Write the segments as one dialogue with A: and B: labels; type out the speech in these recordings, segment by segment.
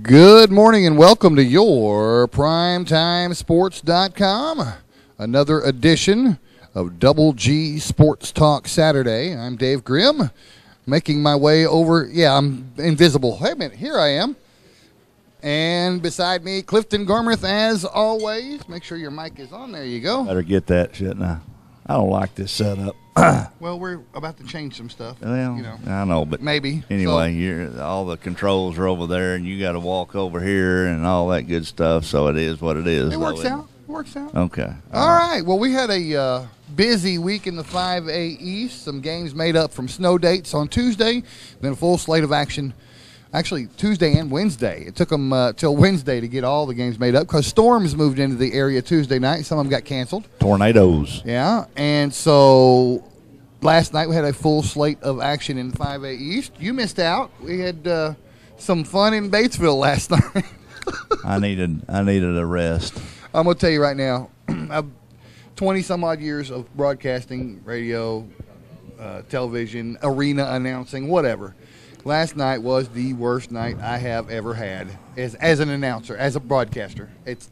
A: Good morning and welcome to your PrimetimeSports.com. Another edition of Double G Sports Talk Saturday. I'm Dave Grimm, making my way over. Yeah, I'm invisible. Hey, a minute, here I am. And beside me, Clifton, Garmrath, as always. Make sure your mic is on. There you go.
B: Better get that, shouldn't I? I don't like this setup.
A: Well, we're about to change some stuff.
B: Well,
A: you know,
B: I know, but
A: maybe.
B: Anyway, all the controls are over there, and you got to walk over here and all that good stuff. So it is what it is.
A: It works out. It works out.
B: Okay.
A: All right. Well, we had a busy week in the 5A East. Some games made up from snow dates on Tuesday, then a full slate of action. Actually, Tuesday and Wednesday. It took them till Wednesday to get all the games made up because storms moved into the area Tuesday night. Some of them got canceled.
B: Tornadoes.
A: Yeah, and so last night we had a full slate of action in 5A East. You missed out. We had some fun in Batesville last night.
B: I needed a rest.
A: I'm going to tell you right now, I've 20-some-odd years of broadcasting, radio, television, arena announcing, whatever. Last night was the worst night I have ever had as an announcer, as a broadcaster. It's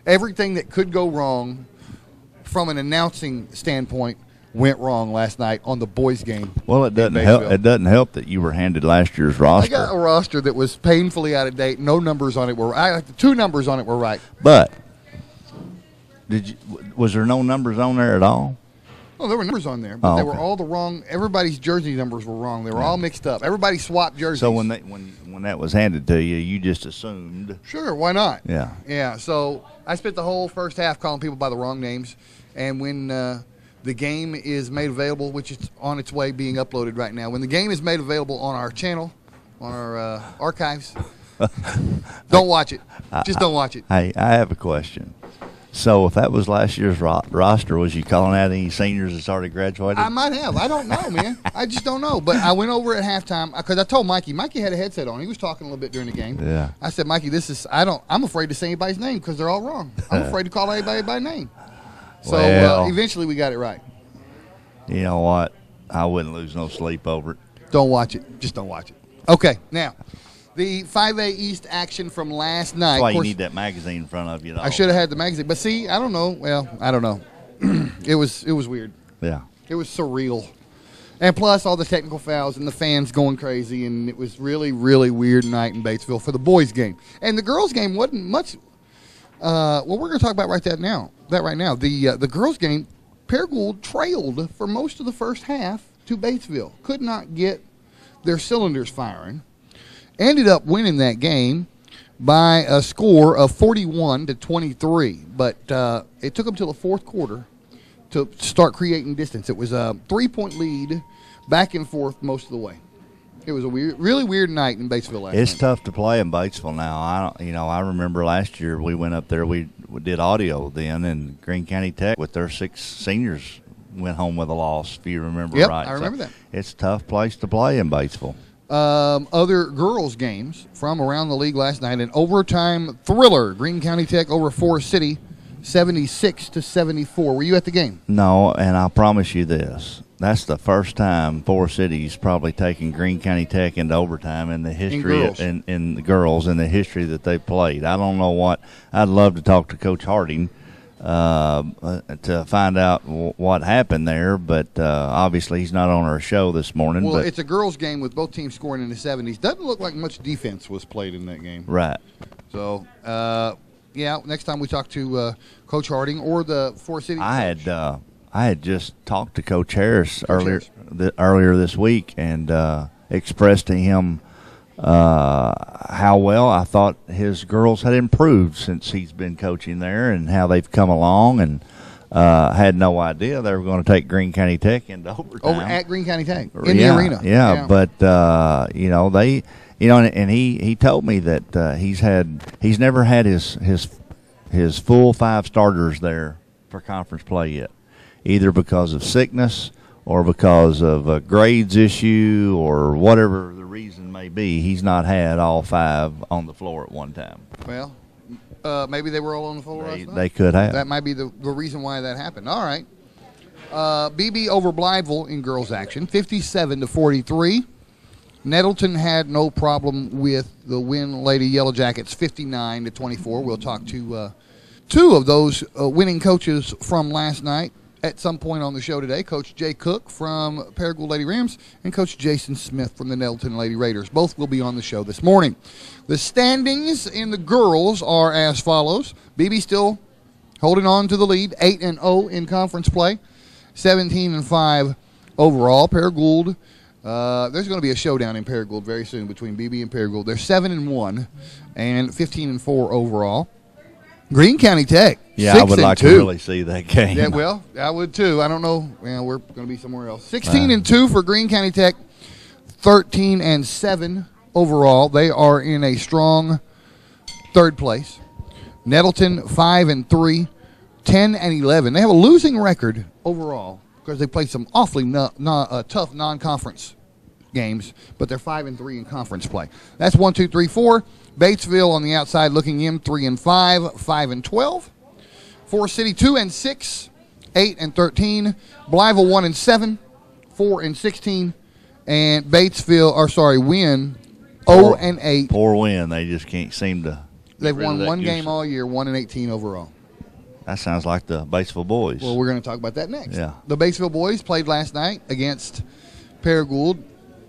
A: everything that could go wrong from an announcing standpoint went wrong last night on the boys' game.
B: Well, it doesn't help. It doesn't help that you were handed last year's roster.
A: I got a roster that was painfully out of date. No numbers on it were. Two numbers on it were right.
B: But was there no numbers on there at all?
A: Oh, there were numbers on there, but they were all the wrong. Everybody's jersey numbers were wrong. They were all mixed up. Everybody swapped jerseys.
B: So when that was handed to you, you just assumed.
A: Sure, why not?
B: Yeah.
A: Yeah. So I spent the whole first half calling people by the wrong names, and when the game is made available, which is on its way being uploaded right now, when the game is made available on our channel, on our archives, don't watch it. Just don't watch it.
B: Hey, I have a question. So if that was last year's roster, was you calling out any seniors that's already graduated?
A: I might have. I don't know, man. I just don't know. But I went over at halftime because I told Mikey. Mikey had a headset on. He was talking a little bit during the game.
B: Yeah.
A: I said, Mikey, I'm afraid to say anybody's name because they're all wrong. I'm afraid to call anybody by name. So eventually we got it right.
B: You know what? I wouldn't lose no sleep over it.
A: Don't watch it. Just don't watch it. Okay, now. The 5A East action from last night.
B: That's why you need that magazine in front of you.
A: I should have had the magazine. But see, I don't know. Well, I don't know. It was weird.
B: Yeah.
A: It was surreal. And plus all the technical fouls and the fans going crazy. And it was really, really weird night in Batesville for the boys' game. And the girls' game wasn't much. Well, we're going to talk about right now. The girls' game, Paragould trailed for most of the first half to Batesville. Could not get their cylinders firing. Ended up winning that game by a score of 41-23, but it took them till the fourth quarter to start creating distance. It was a 3-point lead, back and forth most of the way. It was a really weird night in Batesville last night.
B: It's tough to play in Batesville now. I remember last year we went up there. We did audio then, and Greene County Tech with their 6 seniors went home with a loss. If you remember right,
A: I remember that.
B: It's a tough place to play in Batesville.
A: Other girls' games from around the league last night. An overtime thriller. Greene County Tech over Forrest City, 76-74. Were you at the game?
B: No, and I promise you this. That's the first time Forrest City's probably taken Greene County Tech into overtime in the history in the girls in the history that they played. I don't know what. I'd love to talk to Coach Harding to find out what happened there, but obviously he's not on our show this morning.
A: Well, it's a girls' game with both teams scoring in the 70s. Doesn't look like much defense was played in that game.
B: Right.
A: So, next time we talk to Coach Harding or the Forrest City coach.
B: I had just talked to Coach Harris earlier this week and expressed to him how well I thought his girls had improved since he's been coaching there and how they've come along, and had no idea they were going to take Greene County Tech into overtime.
A: Over at Greene County Tech in the arena.
B: Yeah, but and he told me that he's never had his full 5 starters there for conference play yet, either because of sickness or because of a grades issue or whatever the reason may be. He's not had all 5 on the floor at one time.
A: Well, maybe they were all on the floor last night.
B: They could have.
A: That might be the reason why that happened. All right. Beebe over Blytheville in girls action, 57-43. Nettleton had no problem with the Wynne Lady Yellowjackets 59-24. We'll talk to two of those winning coaches from last night at some point on the show today. Coach Jay Cook from Paragould Lady Rams and Coach Jason Smith from the Nettleton Lady Raiders. Both will be on the show this morning. The standings in the girls are as follows. Beebe still holding on to the lead, 8-0 in conference play, 17-5 overall. Paragould, there's going to be a showdown in Paragould very soon between Beebe and Paragould. They're 7-1 and 15-4 overall. Greene County Tech,
B: yeah, I would like to really see that game.
A: Yeah, well, I would too. I don't know. Yeah, we're going to be somewhere else. 16-2 for Greene County Tech, 13-7 overall. They are in a strong third place. Nettleton 5-3, 10-11. They have a losing record overall because they played some awfully tough non-conference games, but they're 5-3 in conference play. That's 1, 2, 3, 4. Batesville on the outside looking in, 3-5, 5-12. Forrest City 2-6, 8-13. Blytheville 1-7, 4-16, and Wynne 0-8.
B: Poor Wynne. They just can't seem to.
A: They've won one game all year, 1-18 overall.
B: That sounds like the Batesville boys.
A: Well, we're going to talk about that next.
B: Yeah.
A: The Batesville boys played last night against Paragould,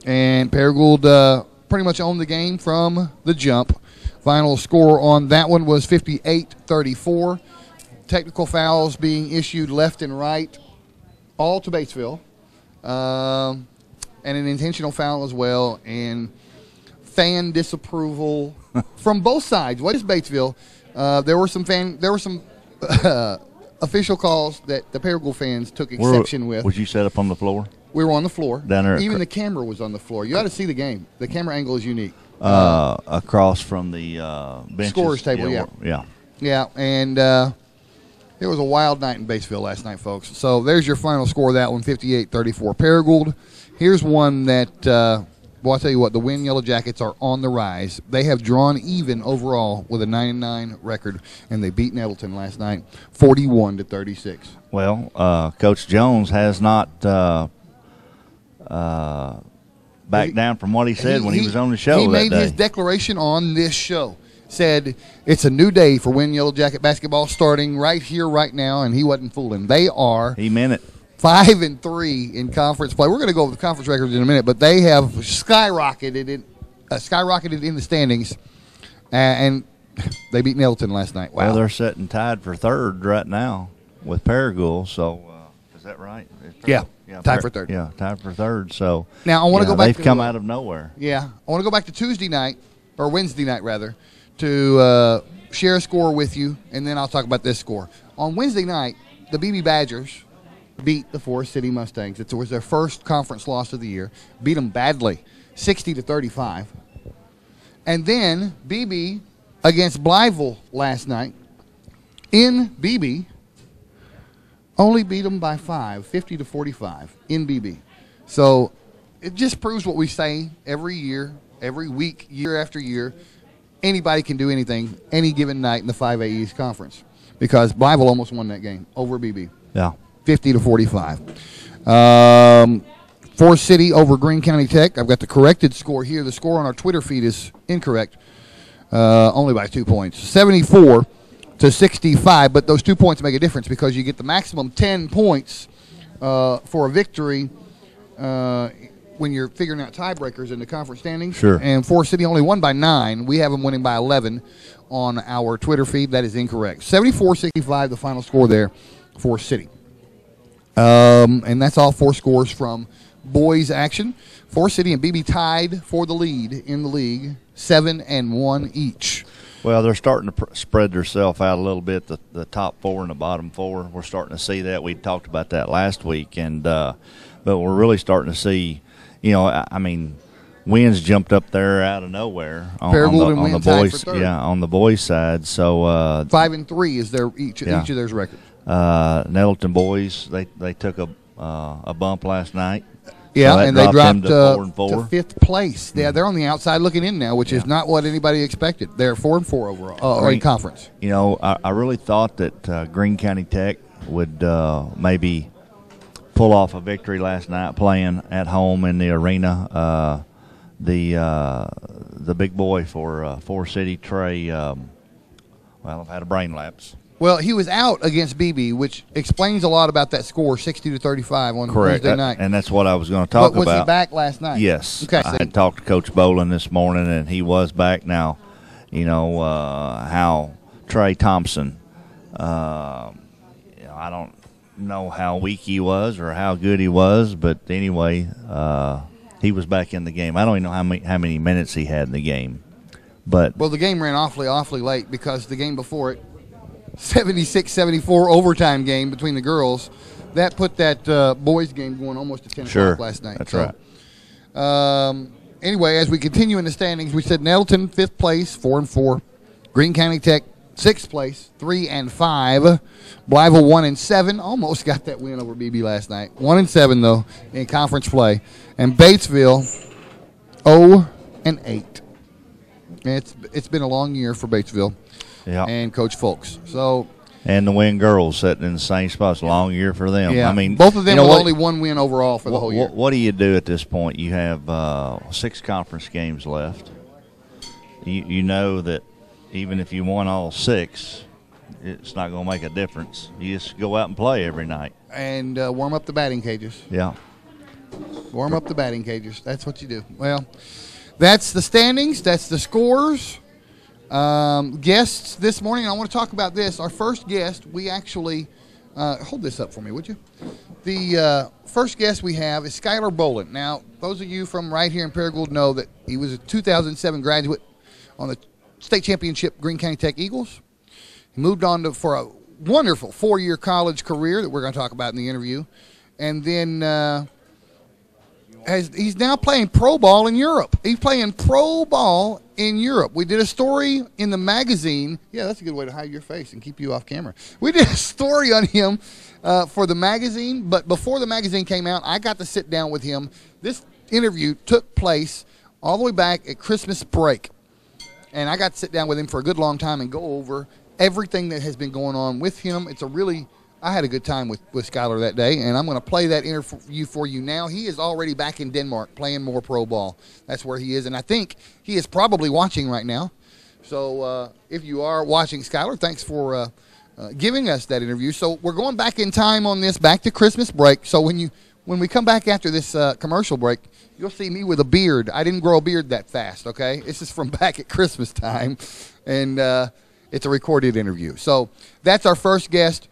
A: and Paragould pretty much owned the game from the jump. Final score on that one was 58-34. Technical fouls being issued left and right, all to Batesville, and an intentional foul as well, and fan disapproval from both sides. What is Batesville? There were some official calls that the Paragould fans took exception with.
B: Was you set up on the floor?
A: We were on the floor.
B: Down there.
A: Even the camera was on the floor. You ought to see the game. The camera angle is unique.
B: Across from the benches.
A: Scorers table, yeah.
B: Yeah.
A: Yeah, and it was a wild night in Batesville last night, folks. So there's your final score of that one, 58-34 Paragould. Here's one that, well, I'll tell you what, the Wynne Yellowjackets are on the rise. They have drawn even overall with a 9-9 record, and they beat Nettleton last night 41-36.
B: Well, Coach Jones has not backed down from what he said when he was on the show.
A: He
B: that
A: made
B: day.
A: his declaration on this show. Said it's a new day for Wynne Yellowjacket basketball starting right here, right now, and he wasn't fooling. They are.
B: He meant it.
A: 5-3 in conference play. We're going to go over the conference records in a minute, but they have skyrocketed in the standings, and they beat Nettleton last night. Wow.
B: Well, they're sitting tied for third right now with Paragould. So is that right?
A: Yeah, tied for third.
B: Yeah, tied for third. So
A: now I want to go back.
B: They've come out of nowhere.
A: Yeah, I want to go back to Tuesday night or Wednesday night rather to share a score with you, and then I'll talk about this score. On Wednesday night, the Beebe Badgers beat the Forrest City Mustangs. It was their first conference loss of the year. Beat them badly, 60-35. And then Beebe against Blytheville last night in Beebe only beat them by 5, 50-45 in Beebe. So it just proves what we say every year, every week, year after year. Anybody can do anything any given night in the 5A East Conference because Blytheville almost won that game over Beebe.
B: Yeah.
A: 50-45. Forrest City over Greene County Tech. I've got the corrected score here. The score on our Twitter feed is incorrect, only by 2 points. 74-65, but those 2 points make a difference because you get the maximum 10 points for a victory when you're figuring out tiebreakers in the conference standings.
B: Sure. And
A: Forrest City only won by 9. We have them winning by 11 on our Twitter feed. That is incorrect. 74-65, the final score there, Forrest City. And that's all 4 scores from boys action. Forrest City and Beebe tied for the lead in the league, 7-1 each.
B: Well, they're starting to spread themselves out a little bit, the top 4 and the bottom 4. We're starting to see that. We talked about that last week, and but we're really starting to see, I mean, Wynne's jumped up there out of nowhere on the boys, on the boys side. So
A: 5-3 is each of their record.
B: Nettleton boys, they took a bump last night.
A: Yeah,
B: so
A: and they dropped to
B: 4-4.
A: 5th place. Yeah, they're on the outside looking in now, which is not what anybody expected. They're 4-4 overall in conference.
B: I really thought that Greene County Tech would maybe pull off a victory last night playing at home in the arena. the big boy for Forrest City, Trey. Well, I've had a brain lapse.
A: Well, he was out against Beebe, which explains a lot about that score, 60-35 on Wednesday night.
B: And that's what I was going to talk about.
A: Was he back last night?
B: Yes.
A: Okay.
B: I had talked to Coach Bowlin this morning, and he was back. Now, you know, how Trey Thompson, I don't know how weak he was or how good he was, but anyway, he was back in the game. I don't even know how many minutes he had in the game. But
A: well, the game ran awfully late because the game before it, 76-74 overtime game between the girls, that put that boys game going almost to 10 o'clock last night.
B: That's right.
A: Anyway, as we continue in the standings, we said Nettleton 5th place, 4-4. Greene County Tech 6th place, 3-5. Blytheville 1-7, almost got that win over Beebe last night. 1-7 though in conference play, and Batesville 0-8. It's been a long year for Batesville.
B: Yeah.
A: And Coach Folks.
B: And the Wynne girls sitting in the same spot. It's a long year for them.
A: Yeah.
B: I mean,
A: both of them with only one win overall for the whole year.
B: What do you do at this point? You have 6 conference games left. You know that even if you won all 6, it's not going to make a difference. You just go out and play every night. And
A: warm up the batting cages.
B: Yeah.
A: Warm up the batting cages. That's what you do. Well, that's the standings. That's the scores. Guests this morning, I want to talk about this. Our first guest, we actually hold this up for me, would you? The first guest we have is Skyler Bowlin. Now, those of you from right here in Paragould know that he was a 2007 graduate on the state championship Greene County Tech Eagles. He moved on for a wonderful 4-year college career that we're going to talk about in the interview, and then he's now playing pro ball in Europe. He's playing pro ball in Europe. We did a story in the magazine. Yeah, that's a good way to hide your face and keep you off camera. We did a story on him for the magazine, but before the magazine came out, I got to sit down with him. This interview took place all the way back at Christmas break, and I got to sit down with him for a good long time and go over everything that has been going on with him. I had a good time with Skyler that day, and I'm going to play that interview for you now. He is already back in Denmark playing more pro ball. That's where he is, and I think he is probably watching right now. So if you are watching, Skyler, thanks for giving us that interview. So we're going back in time on this, back to Christmas break. So when we come back after this commercial break, you'll see me with a beard. I didn't grow a beard that fast, okay? This is from back at Christmas time, and it's a recorded interview. So that's our first guest.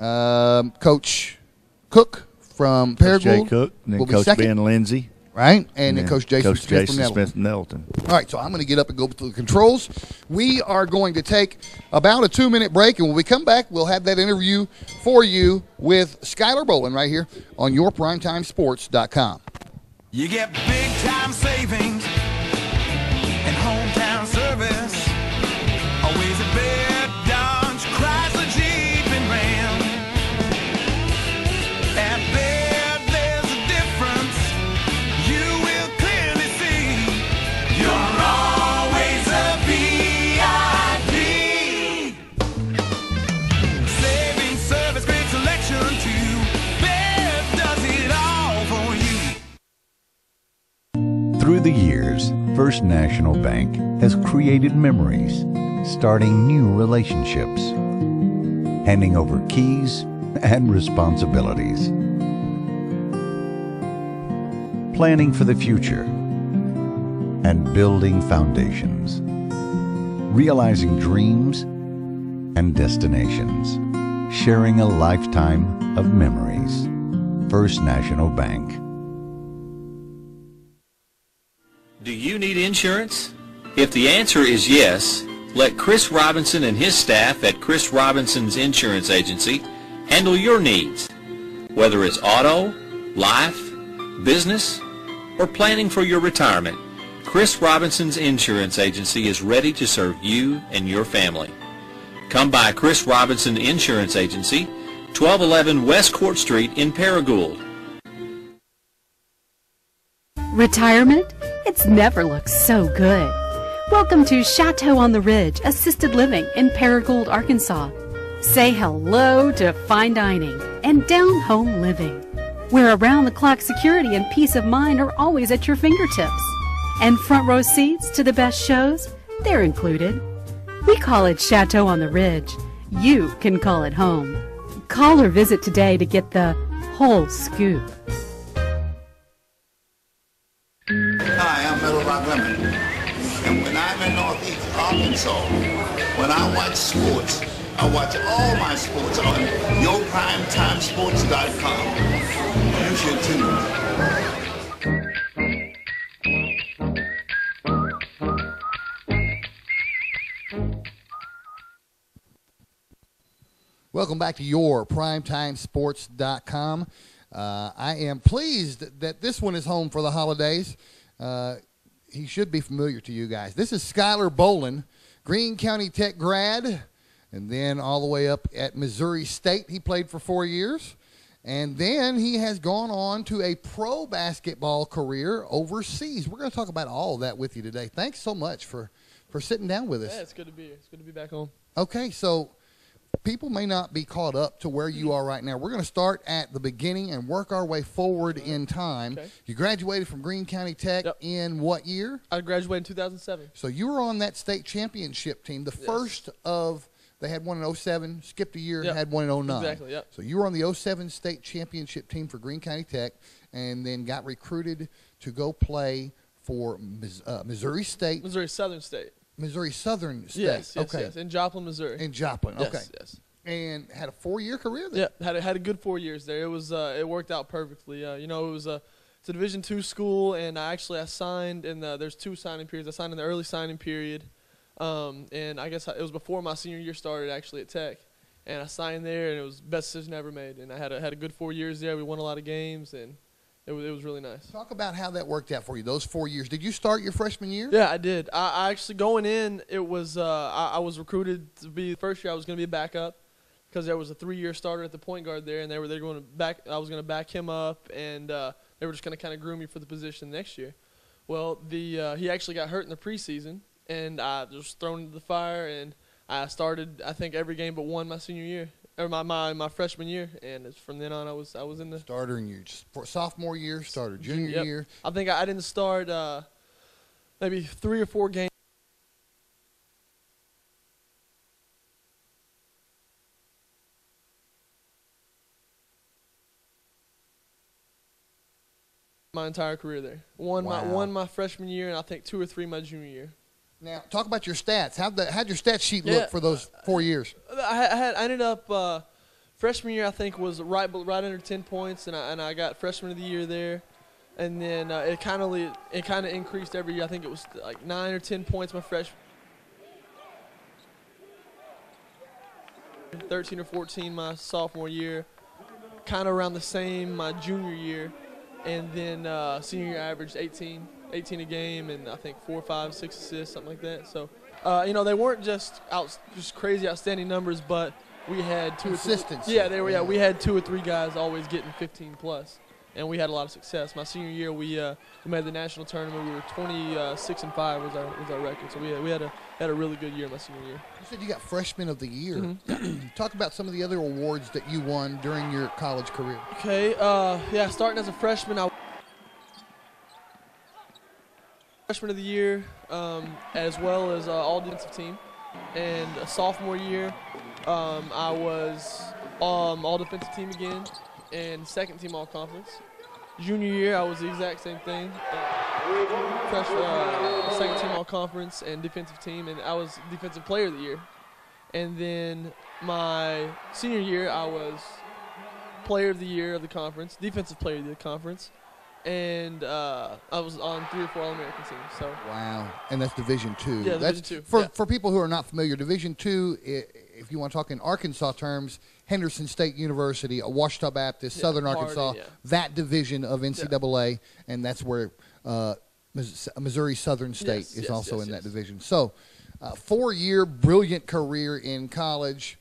A: Coach Cook from Paragould.
B: Coach Jay Cook, and then Coach Ben Lindsey.
A: Right, and then Coach Jason Smith from
B: Nettleton.
A: All right, so I'm going to get up and go to the controls. We are going to take about a 2-minute break, and when we come back, we'll have that interview for you with Skyler Bowlin right here on yourprimetimesports.com.
C: You get big-time savings and hometown service. Always a bed, Dodge, Chrysler, Jeep, and Ram. At Bed, there's a difference you will clearly see. You're always a VIP. Saving service, great selection too. Bed does it all for you.
D: Through the years, First National Bank has created memories, starting new relationships, handing over keys and responsibilities, planning for the future, and building foundations, realizing dreams and destinations, sharing a lifetime of memories. First National Bank.
E: Do you need insurance? If the answer is yes, let Chris Robinson and his staff at Chris Robinson's Insurance Agency handle your needs. Whether it's auto, life, business, or planning for your retirement, Chris Robinson's Insurance Agency is ready to serve you and your family. Come by Chris Robinson Insurance Agency, 1211 West Court Street in Paragould.
F: Retirement? It's never looked so good. Welcome to Chateau on the Ridge Assisted Living in Paragould, Arkansas. Say hello to fine dining and down-home living, where around-the-clock security and peace of mind are always at your fingertips. And front row seats to the best shows, they're included. We call it Chateau on the Ridge. You can call it home. Call or visit today to get the whole scoop.
G: Hi, I'm Metal Rock Lemon. And when I'm in Northeast Arkansas, when I watch sports, I watch all my sports on YourPrimeTimeSports.com. You should too.
A: Welcome back to your PrimetimeSports.com. I am pleased that this one is home for the holidays. He should be familiar to you guys. This is Skyler Bowlin, Greene County Tech grad, and then all the way up at Missouri State. He played for 4 years, and then he has gone on to a pro basketball career overseas. We're going to talk about all of that with you today. Thanks so much for sitting down with us.
H: Yeah, it's good to be here. It's good to be back home.
A: Okay, so people may not be caught up to where you are right now. We're going to start at the beginning and work our way forward in time.
H: Okay.
A: You graduated from Greene County Tech in what year?
H: I graduated in 2007.
A: So you were on that state championship team, the first of, they had one in 07, skipped a year, and had one in 09.
H: Exactly, yep.
A: So you were on the 07 state championship team for Greene County Tech and then got recruited to go play for Missouri State.
H: Missouri Southern State.
A: Missouri Southern State.
H: Yes,
A: okay.
H: yes. In Joplin, Missouri.
A: In Joplin,
H: yes,
A: okay.
H: Yes.
A: And had a 4-year career there.
H: Yeah, had a good 4 years there. It was it worked out perfectly. It was it's a Division II school, and I signed in there's 2 signing periods. I signed in the early signing period, and I guess it was before my senior year started actually at Tech, and I signed there, and it was the best decision I ever made. And I had a good 4 years there. We won a lot of games, and it was really nice.
A: Talk about how that worked out for you, those 4 years. Did you start your freshman year?
H: Yeah, I did. I actually, going in, it was I was recruited to be, the first year I was going to be a backup because there was a 3-year starter at the point guard there, and they were going to back. I was going to back him up, and they were just going to kind of groom me for the position next year. Well, he actually got hurt in the preseason, and I was thrown into the fire, and I started, I think, every game but one my senior year. Or my freshman year, and from then on I was in the
A: starter in your sophomore year, starter junior year.
H: I think I didn't start maybe 3 or 4 games. My entire career there. One my freshman year, and I think 2 or 3 my junior year.
A: Now, talk about your stats. How'd your stat sheet look for those 4 years?
H: I ended up freshman year, I think, was right under 10 points, and I got freshman of the year there, and then it kind of increased every year. I think it was like 9 or 10 points my freshman. 13 or 14 my sophomore year, kind of around the same my junior year, and then senior year I averaged 18 a game, and I think 4, 5, 6 assists, something like that. So, they weren't just crazy outstanding numbers, but we had 2
A: consistency.
H: Yeah, they were. Yeah, we had 2 or 3 guys always getting 15 plus, and we had a lot of success. My senior year, we made the national tournament. We were 26-5 was our record. So we had a really good year my senior year.
A: You said you got freshman of the year.
H: Mm-hmm.
A: Talk about some of the other awards that you won during your college career.
H: Okay. Starting as a freshman, freshman of the year, as well as all defensive team, and a sophomore year, I was all defensive team again, and second team all conference. Junior year, I was the exact same thing, second team all conference and defensive team, and I was defensive player of the year. And then my senior year, I was player of the year of the conference, defensive player of the conference. And I was on 3 or 4 All-American teams. So
A: wow, and that's Division II.
H: Yeah,
A: that's
H: Division II.
A: For people who are not familiar, Division II, if you want to talk in Arkansas terms, Henderson State University, Ouachita Baptist, Southern Arkansas, that division of NCAA, and that's where Missouri Southern State is also in that division. So, 4-year brilliant career in college.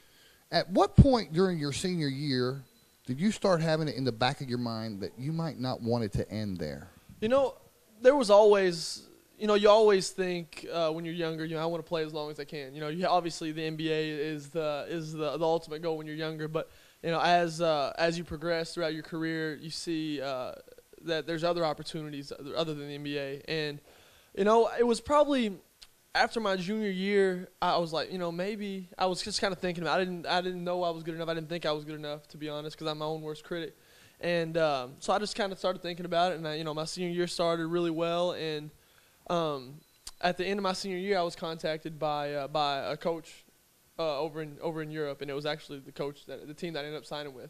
A: At what point during your senior year did you start having it in the back of your mind that you might not want it to end there?
H: There was always, you always think when you're younger, I want to play as long as I can. Obviously the NBA is the ultimate goal when you're younger, but as you progress throughout your career, you see that there's other opportunities other than the NBA. And You know, it was probably after my junior year. I was like, you know, maybe I was just kind of thinking about it. I didn't know I was good enough. I didn't think I was good enough, to be honest, because I'm my own worst critic. And so I just kind of started thinking about it. And, you know, my senior year started really well. And at the end of my senior year, I was contacted by a coach over in Europe. And it was actually the team that I ended up signing with.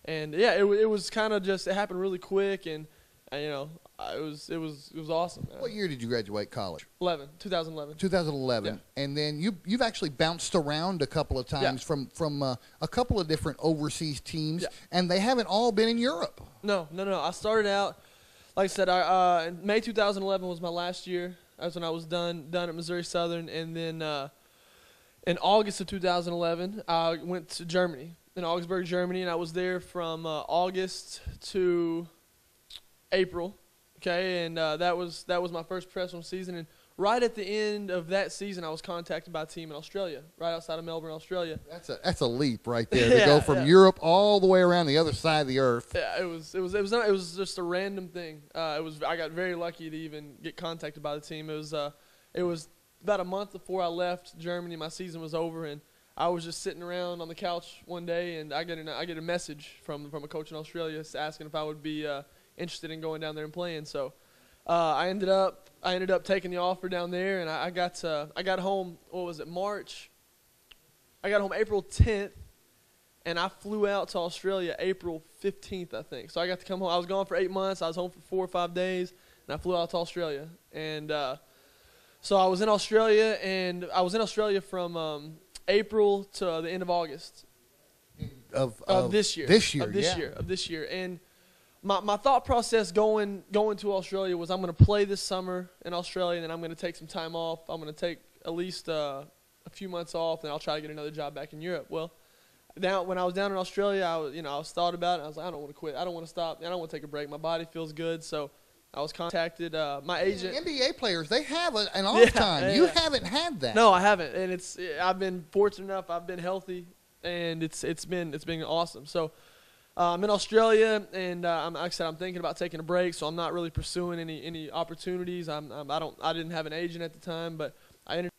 H: And, yeah, it was kind of just – it happened really quick. And, you know, it was awesome.
A: What year did you graduate college?
H: 2011.
A: 2011. Yeah. And then you've actually bounced around a couple of times from a couple of different overseas teams, and they haven't all been in Europe.
H: No. I started out, like I said, in May 2011 was my last year. That's when I was done at Missouri Southern. And then in August of 2011, I went to Germany, in Augsburg, Germany, and I was there from August to April. Okay, and that was my first professional season. And right at the end of that season, I was contacted by a team in Australia, right outside of Melbourne, Australia.
A: That's a leap right there to go from Europe all the way around the other side of the earth.
H: Yeah, it was just a random thing. I got very lucky to even get contacted by the team. It was about a month before I left Germany. My season was over, and I was just sitting around on the couch one day, and I get a message from a coach in Australia asking if I would be interested in going down there and playing. So I ended up taking the offer down there, and I got home. What was it, March? I got home April 10th, and I flew out to Australia April 15th, I think. So I got to come home. I was gone for 8 months. I was home for 4 or 5 days, and I flew out to Australia. And so I was in Australia, and I was in Australia from April to the end of August of this year. Of this year. And my thought process going to Australia was, I'm going to play this summer in Australia, and then I'm going to take some time off. I'm going to take at least a few months off, and I'll try to get another job back in Europe. Well, when I was down in Australia, I was thought about it. I was like, I don't want to quit. I don't want to stop. I don't want to take a break. My body feels good. So I was contacted. My agent.
A: NBA players, they have an off time. Yeah. You haven't had that.
H: No, I haven't, and I've been fortunate enough. I've been healthy, and it's been awesome. So I'm in Australia, and like I said, I'm thinking about taking a break. So I'm not really pursuing any opportunities. I didn't have an agent at the time, but I entered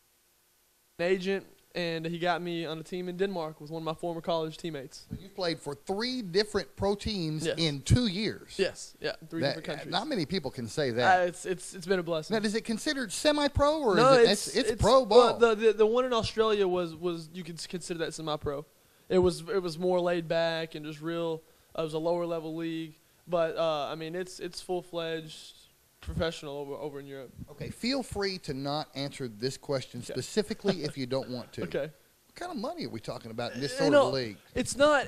H: an agent, and he got me on a team in Denmark with one of my former college teammates.
A: So you played for 3 different pro teams in 2 years.
H: Yes, yeah, 3 different countries.
A: Not many people can say that.
H: It's been a blessing.
A: Now, is it considered semi-pro, or
H: no?
A: It's pro ball?
H: Well, the one in Australia was you could consider that semi-pro. It was more laid back and just real. It was a lower level league, but I mean it's full-fledged professional over in Europe.
A: Okay, feel free to not answer this question specifically if you don't want to.
H: Okay.
A: What kind of money are we talking about in this sort of league?
H: It's not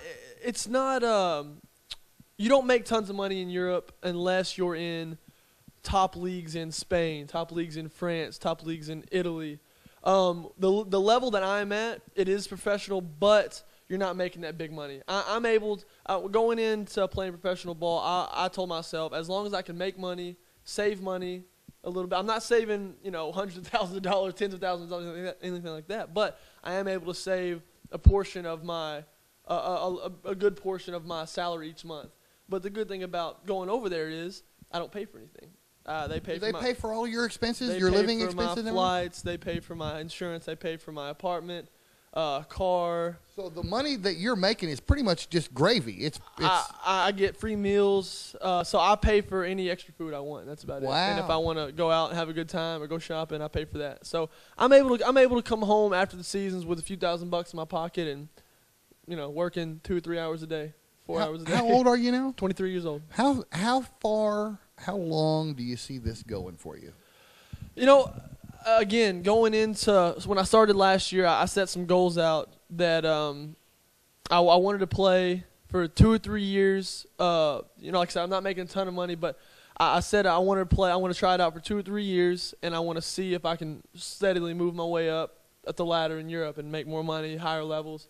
H: you don't make tons of money in Europe unless you're in top leagues in Spain, top leagues in France, top leagues in Italy. The level that I'm at, it is professional, but you're not making that big money. I'm able to, going into playing professional ball, I told myself, as long as I can make money, save money a little bit. I'm not saving, hundreds of thousands of dollars, tens of thousands of dollars, anything like that. But I am able to save a portion of my, a good portion of my salary each month. But the good thing about going over there is I don't pay for anything. They pay for all your expenses, your living expenses? They pay for my flights. They pay for my insurance. They pay for my apartment, car.
A: So the money that you're making is pretty much just gravy.
H: I get free meals, so I pay for any extra food I want. That's about it. And if I want to go out and have a good time or go shopping, I pay for that. So I'm able to come home after the seasons with a few $1,000 in my pocket and working 2 or 3 hours a day, 4 hours a day.
A: How old are you now?
H: 23 years old.
A: How long do you see this going for you?
H: Again, going into when I started last year, I set some goals out that I wanted to play for 2 or 3 years. Like I said, I'm not making a ton of money, but I said I want to play. I want to try it out for 2 or 3 years, and I want to see if I can steadily move my way up at the ladder in Europe and make more money, higher levels.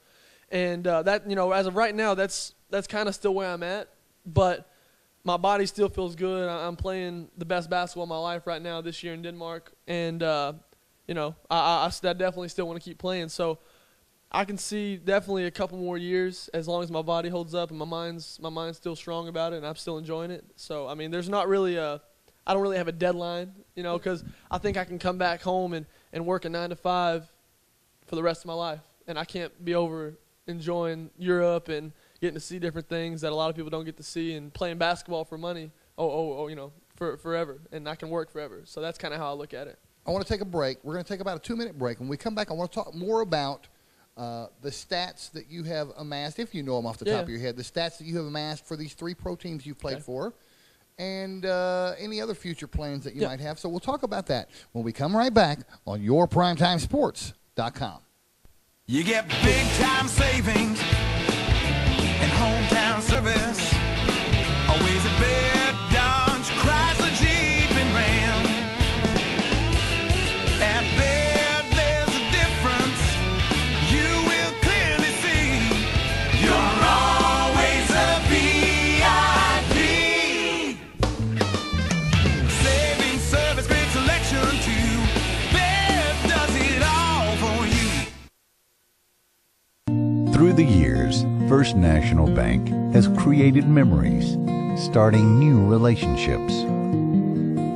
H: And that as of right now, that's kind of still where I'm at, but my body still feels good. I'm playing the best basketball of my life right now this year in Denmark. And, I definitely still want to keep playing. So I can see definitely a couple more years as long as my body holds up and my mind's still strong about it and I'm still enjoying it. So, I mean, there's not really I don't really have a deadline you know, because I think I can come back home and work a 9 to 5 for the rest of my life, and I can't be over enjoying Europe and getting to see different things that a lot of people don't get to see, and playing basketball for money, you know, for forever, and I can work forever. So that's kind of how I look at it.
A: I want to take a break. We're going to take about a 2-minute break. When we come back, I want to talk more about the stats that you have amassed, if you know them off the top of your head, the stats that you have amassed for these 3 pro teams you've played for, and any other future plans that you might have. So we'll talk about that when we come right back on yourprimetimesports.com.
C: You get big time savings and hometown service. Always a bed, Dodge, Chrysler, Jeep, and Ram. At Baird, there's a difference you will clearly see. You're always a VIP. Saving service, great selection too. Baird does it all for you.
D: Through the years, First National Bank has created memories, starting new relationships,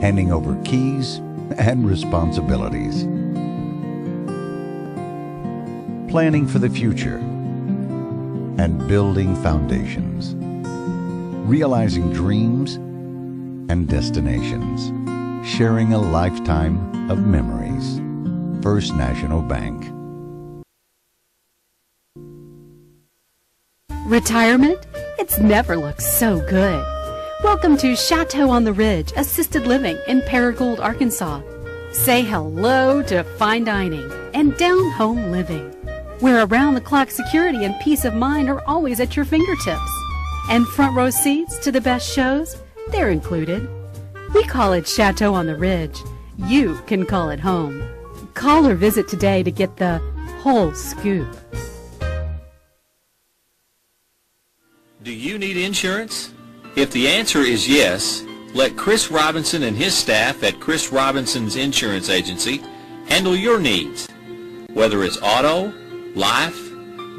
D: handing over keys and responsibilities, planning for the future, and building foundations, realizing dreams and destinations, sharing a lifetime of memories. First National Bank.
F: Retirement? It's never looked so good. Welcome to Chateau on the Ridge Assisted Living in Paragould, Arkansas. Say hello to fine dining and down-home living, where around-the-clock security and peace of mind are always at your fingertips. And front row seats to the best shows, they're included. We call it Chateau on the Ridge. You can call it home. Call or visit today to get the whole scoop.
E: Do you need insurance? If the answer is yes, let Chris Robinson and his staff at Chris Robinson's Insurance Agency handle your needs. Whether it's auto, life,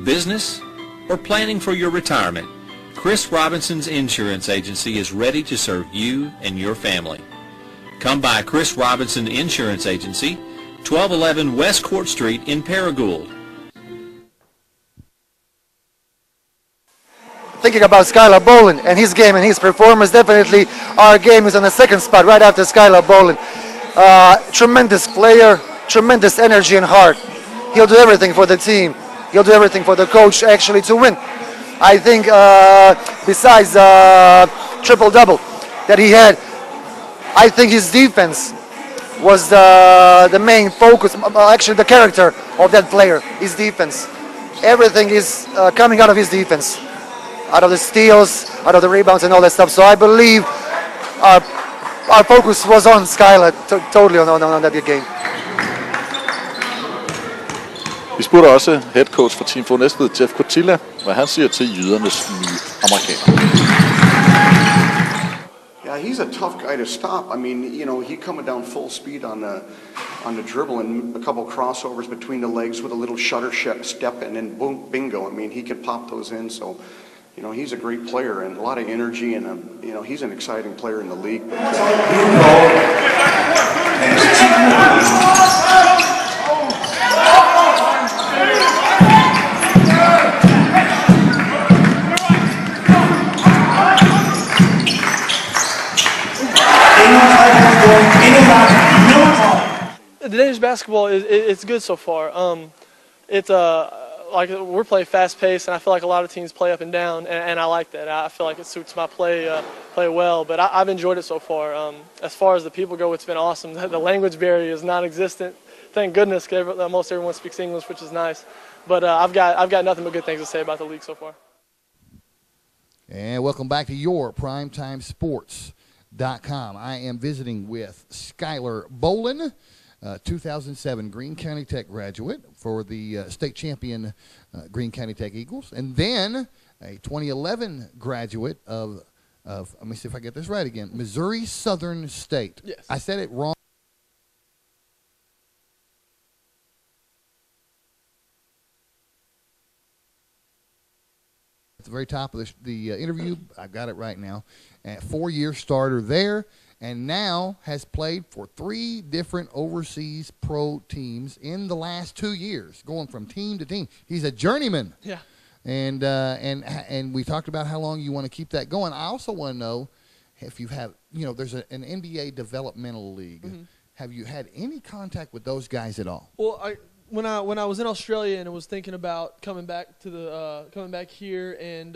E: business, or planning for your retirement, Chris Robinson's Insurance Agency is ready to serve you and your family. Come by Chris Robinson Insurance Agency, 1211 West Court Street in Paragould.
I: Thinking about Skyler Bowlin and his game and his performance, definitely our game is on the second spot right after Skyler Bowlin. Tremendous player, tremendous energy and heart. He'll do everything for the team. He'll do everything for the coach actually to win. I think besides triple-double that he had, I think his defense was the main focus, actually the character of that player, his defense. Everything is coming out of his defense. Out of the steals, out of the rebounds and all that stuff. So I believe our focus was on Skyler, totally on that game.
J: Vi spurgte også head coach for Team Forrest, Jeff Cotilla, hvad han siger til jydernes nye amerikaner.
K: Yeah, he's a tough guy to stop. I mean, you know, he coming down full speed on the dribble and a couple crossovers between the legs with a little shutter step and then boom, bingo. I mean, he could pop those in. So, you know, he's a great player and a lot of energy, and you know, he's an exciting player in the league.
H: The Danish basketball it's good so far. It's like we're playing fast paced, and I feel like a lot of teams play up and down, and I like that. I feel like it suits my play well. But I've enjoyed it so far. As far as the people go, it's been awesome. The language barrier is non-existent. Thank goodness, most everyone speaks English, which is nice. But I've got nothing but good things to say about the league so far.
A: And welcome back to your PrimetimeSports.com. I am visiting with Skyler Bowlin, 2007 Greene County Tech graduate for the state champion Greene County Tech Eagles, and then a 2011 graduate of let me see if I get this right again, Missouri Southern State.
H: Yes.
A: I said it wrong. At the very top of the interview, I've got it right now. 4-year starter there, and now has played for 3 different overseas pro teams in the last 2 years, going from team to team. He's a journeyman.
H: Yeah.
A: And we talked about how long you want to keep that going. I also want to know if you have, there's an NBA developmental league.
H: Mm-hmm.
A: Have you had any contact with those guys at all?
H: Well, when I was in Australia and I was thinking about coming back here and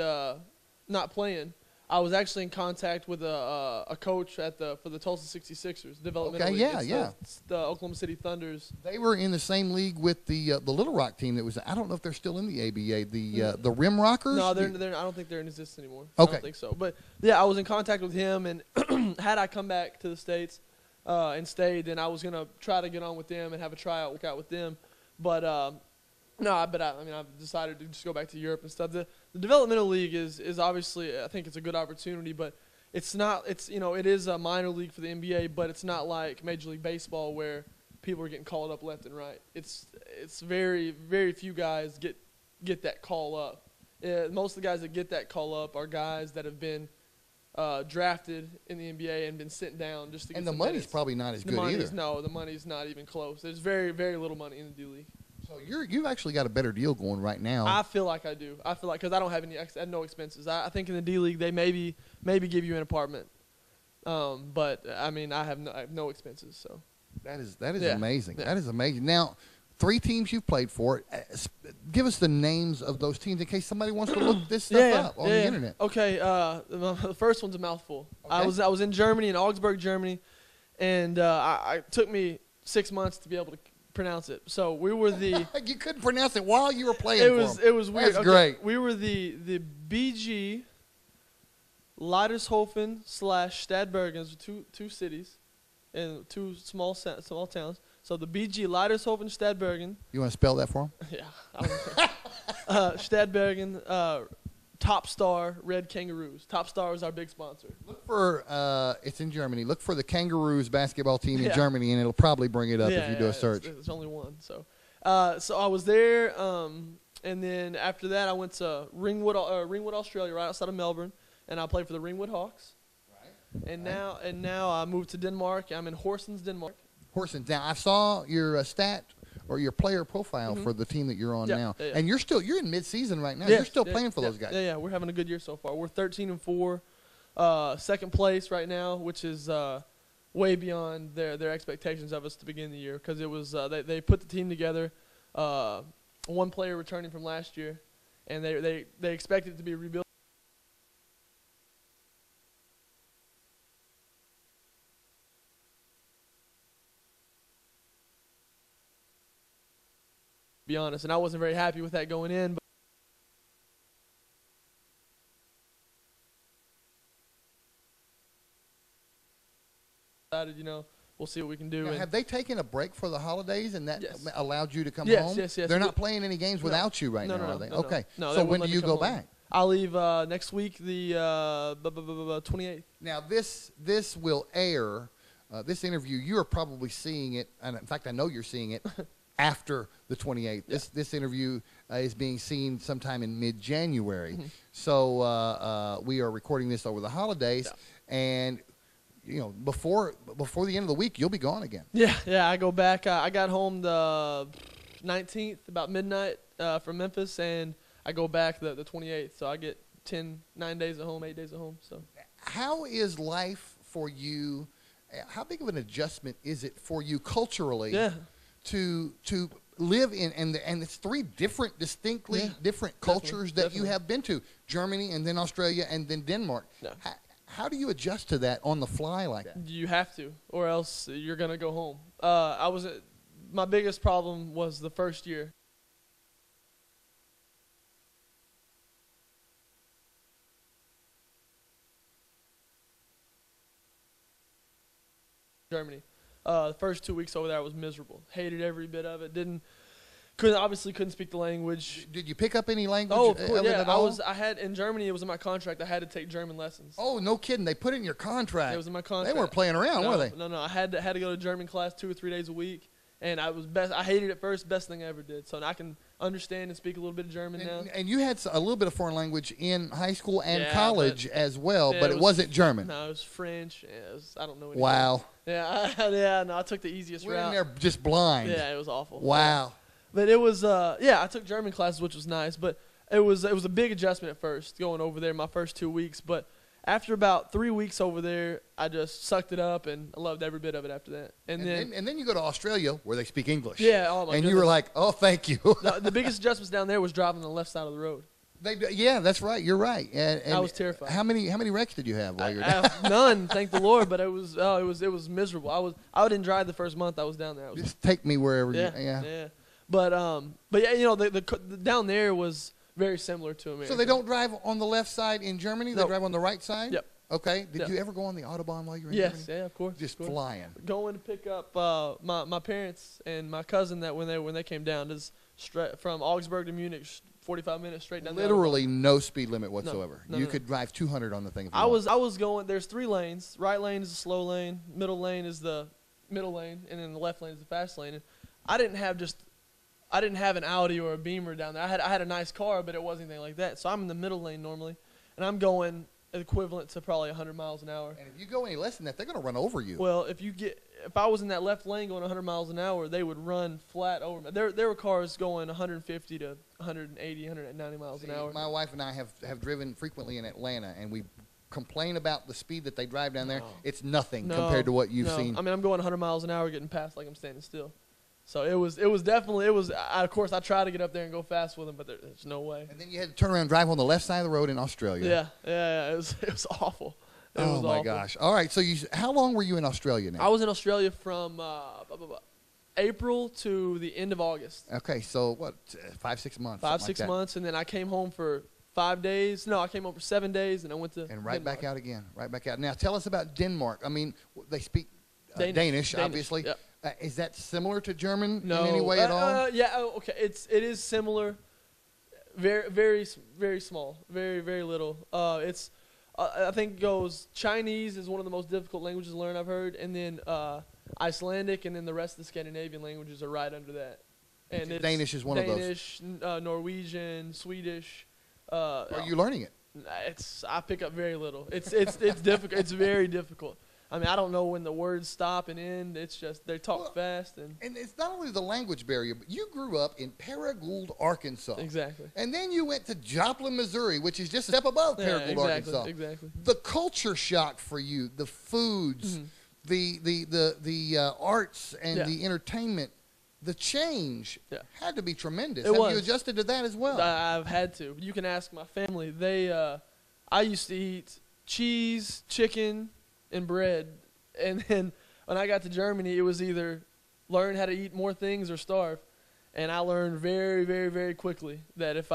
H: not playing, I was actually in contact with a coach for the Tulsa 66ers developmental league.
A: It's
H: the Oklahoma City Thunders.
A: They were in the same league with the Little Rock team that was. I don't know if they're still in the ABA. The Rim Rockers.
H: No, they're. I don't think they're in existence anymore.
A: Okay.
H: I don't think so. But yeah, I was in contact with him, and had I come back to the States and stayed, then I was gonna try to get on with them and have a workout with them. But I've decided to just go back to Europe and stuff. The developmental league is obviously, I think it's a good opportunity, but it's not. It is a minor league for the NBA, but it's not like Major League Baseball where people are getting called up left and right. It's very, very few guys get that call up. Most of the guys that get that call up are guys that have been drafted in the NBA and been sent down just to get.
A: And the
H: some
A: money's
H: minutes.
A: probably not as good either.
H: No, the money's not even close. There's very, very little money in the D League.
A: So you've actually got a better deal going right now.
H: I feel like I do. I feel like because I don't have I have no expenses. I think in the D League they maybe give you an apartment, but I mean I have no expenses. So
A: that is
H: Yeah.
A: amazing.
H: Yeah.
A: That is amazing. Now, 3 teams you've played for. Give us the names of those teams in case somebody wants to look this stuff up on the internet.
H: Okay, the first one's a mouthful.
A: Okay.
H: I was in Germany, in Augsburg, Germany, and it took me 6 months to be able to pronounce it. So we were the.
A: You couldn't pronounce it while you were playing.
H: It was weird.
A: That's great.
H: We were the BG Leidershofen / Stadbergen, two cities, and 2 small towns. So the BG Leidershofen Stadbergen.
A: You want to spell that for them?
H: Yeah. Stadbergen, Top Star Red Kangaroos. Top Star is our big sponsor.
A: Look for it's in Germany. Look for the Kangaroos basketball team in
H: Yeah.
A: Germany, and it'll probably bring it up if you do a search.
H: There's only one. So I was there, and then after that I went to Ringwood, Australia, right outside of Melbourne, and I played for the Ringwood Hawks. Right. And now I moved to Denmark. I'm in Horsens, Denmark.
A: Horsens. Now I saw your stat or your player profile for the team that you're on now,
H: Yeah.
A: and you're in mid-season right now.
H: Yes,
A: You're still playing for those guys.
H: Yeah, we're having a good year so far. We're 13-4, second place right now, which is way beyond their expectations of us to begin the year because it was they put the team together, 1 player returning from last year, and they expected it to be a rebuild. Be honest, and I wasn't very happy with that going in. But decided, we'll see what we can do.
A: Now, have they taken a break for the holidays, and that
H: Yes.
A: allowed you to come
H: Yes,
A: home?
H: yes.
A: They're not playing any games without you right now, are they? Okay.
H: No,
A: so when do you go back?
H: I'll leave next week, the 28th.
A: Now this will air. This interview, you are probably seeing it, and in fact, I know you're seeing it after the 28th.
H: Yeah.
A: This interview is being seen sometime in mid-January.
H: Mm-hmm.
A: So we are recording this over the holidays, and before the end of the week, you'll be gone again.
H: Yeah. I go back. I got home the 19th about midnight from Memphis, and I go back the 28th. So I get 9 days at home, 8 days at home. So
A: how is life for you? How big of an adjustment is it for you culturally?
H: Yeah.
A: To live in and it's 3 different, distinctly different cultures that you have been to: Germany, and then Australia, and then Denmark.
H: Yeah.
A: How do you adjust to that on the fly like that?
H: You have to, or else you're gonna go home. My biggest problem was the first year. Germany. The first 2 weeks over there I was miserable. Hated every bit of it. Couldn't speak the language.
A: Did you pick up any language?
H: Oh, of course,
A: of it at all?
H: I had in Germany. It was in my contract. I had to take German lessons.
A: Oh, no kidding! They put it in your contract.
H: It was in my contract.
A: They weren't playing around,
H: no,
A: were they?
H: No. I had to go to German class 2 or 3 days a week, And I hated it at first. Best thing I ever did. So I can understand and speak a little bit of German now.
A: And you had a little bit of foreign language in high school and college as well,
H: yeah,
A: but it wasn't German.
H: No, it was French. I don't know anything.
A: Wow.
H: Yeah, no, I took the easiest
A: Went
H: route.
A: in there just blind.
H: Yeah, it was awful.
A: Wow.
H: But it was, I took German classes, which was nice. But it was a big adjustment at first, going over there my first 2 weeks. But after about 3 weeks over there, I just sucked it up, and I loved every bit of it after that. And
A: then you go to Australia, where they speak English.
H: Yeah, oh my
A: And
H: goodness.
A: you were like, oh, thank you.
H: The biggest adjustments down there was driving on the left side of the road.
A: Yeah, that's right. You're right. And
H: I was terrified.
A: How many wrecks did you have while you were down?
H: None, thank the Lord. But it was miserable. I didn't drive the first month I was down there.
A: Just take me wherever.
H: Yeah. But yeah, the down there was very similar to America.
A: So they don't drive on the left side in Germany. They drive on the right side.
H: Yep.
A: Okay. Did you ever go on the Autobahn while you were in Germany?
H: Yes, yeah, of course.
A: Just flying.
H: Going to pick up my parents and my cousin that when they came down, just straight from Augsburg to Munich, 45 minutes straight down.
A: Literally no speed limit whatsoever.
H: No,
A: you could drive 200 on the thing.
H: I was going. There's 3 lanes. Right lane is the slow lane. Middle lane is the middle lane, and then the left lane is the fast lane. And I didn't have an Audi or a Beamer down there. I had a nice car, but it wasn't anything like that. So I'm in the middle lane normally, and I'm going equivalent to probably 100 miles an hour.
A: And if you go any less than that, they're going to run over you.
H: Well, if I was in that left lane going 100 miles an hour, they would run flat over me. There were cars going 150 to 180, 190 miles an hour.
A: My wife and I have driven frequently in Atlanta, and we complain about the speed that they drive down there. It's nothing compared to what you've seen.
H: I mean, I'm going 100 miles an hour getting past like I'm standing still. So it was definitely. Of course, I tried to get up there and go fast with them, but there's no way.
A: And then you had to turn around and drive on the left side of the road in Australia.
H: Yeah. It was awful.
A: Oh my gosh! All right, so how long were you in Australia now?
H: I was in Australia from April to the end of August.
A: Okay, so what? 5-6 months.
H: 5-6 months, and then I came home for 5 days. No, I came home for 7 days, and I went to
A: Denmark. Back out again. Right back out. Now tell us about Denmark. I mean, they speak Danish, obviously.
H: Yep.
A: Is that similar to German in
H: any
A: way at all?
H: Yeah. Okay. It is similar. Very, very, very small. Very, very little. It's. I think goes Chinese is one of the most difficult languages to learn, I've heard, and then Icelandic, and then the rest of the Scandinavian languages are right under that. And
A: Danish is one of those.
H: Danish, Norwegian, Swedish.
A: Are you learning it?
H: I pick up very little. It's difficult. It's very difficult. I mean, I don't know when the words stop and end. It's just they talk fast. And
A: it's not only the language barrier, but you grew up in Paragould, Arkansas.
H: Exactly.
A: And then you went to Joplin, Missouri, which is just a step above Paragould, Arkansas.
H: Exactly.
A: The culture shock for you, the foods, the arts and the entertainment, the change had to be tremendous. Have you adjusted to that as well?
H: I've had to. You can ask my family. I used to eat cheese, chicken, and bread, and then when I got to Germany, it was either learn how to eat more things or starve. And I learned very, very, very quickly that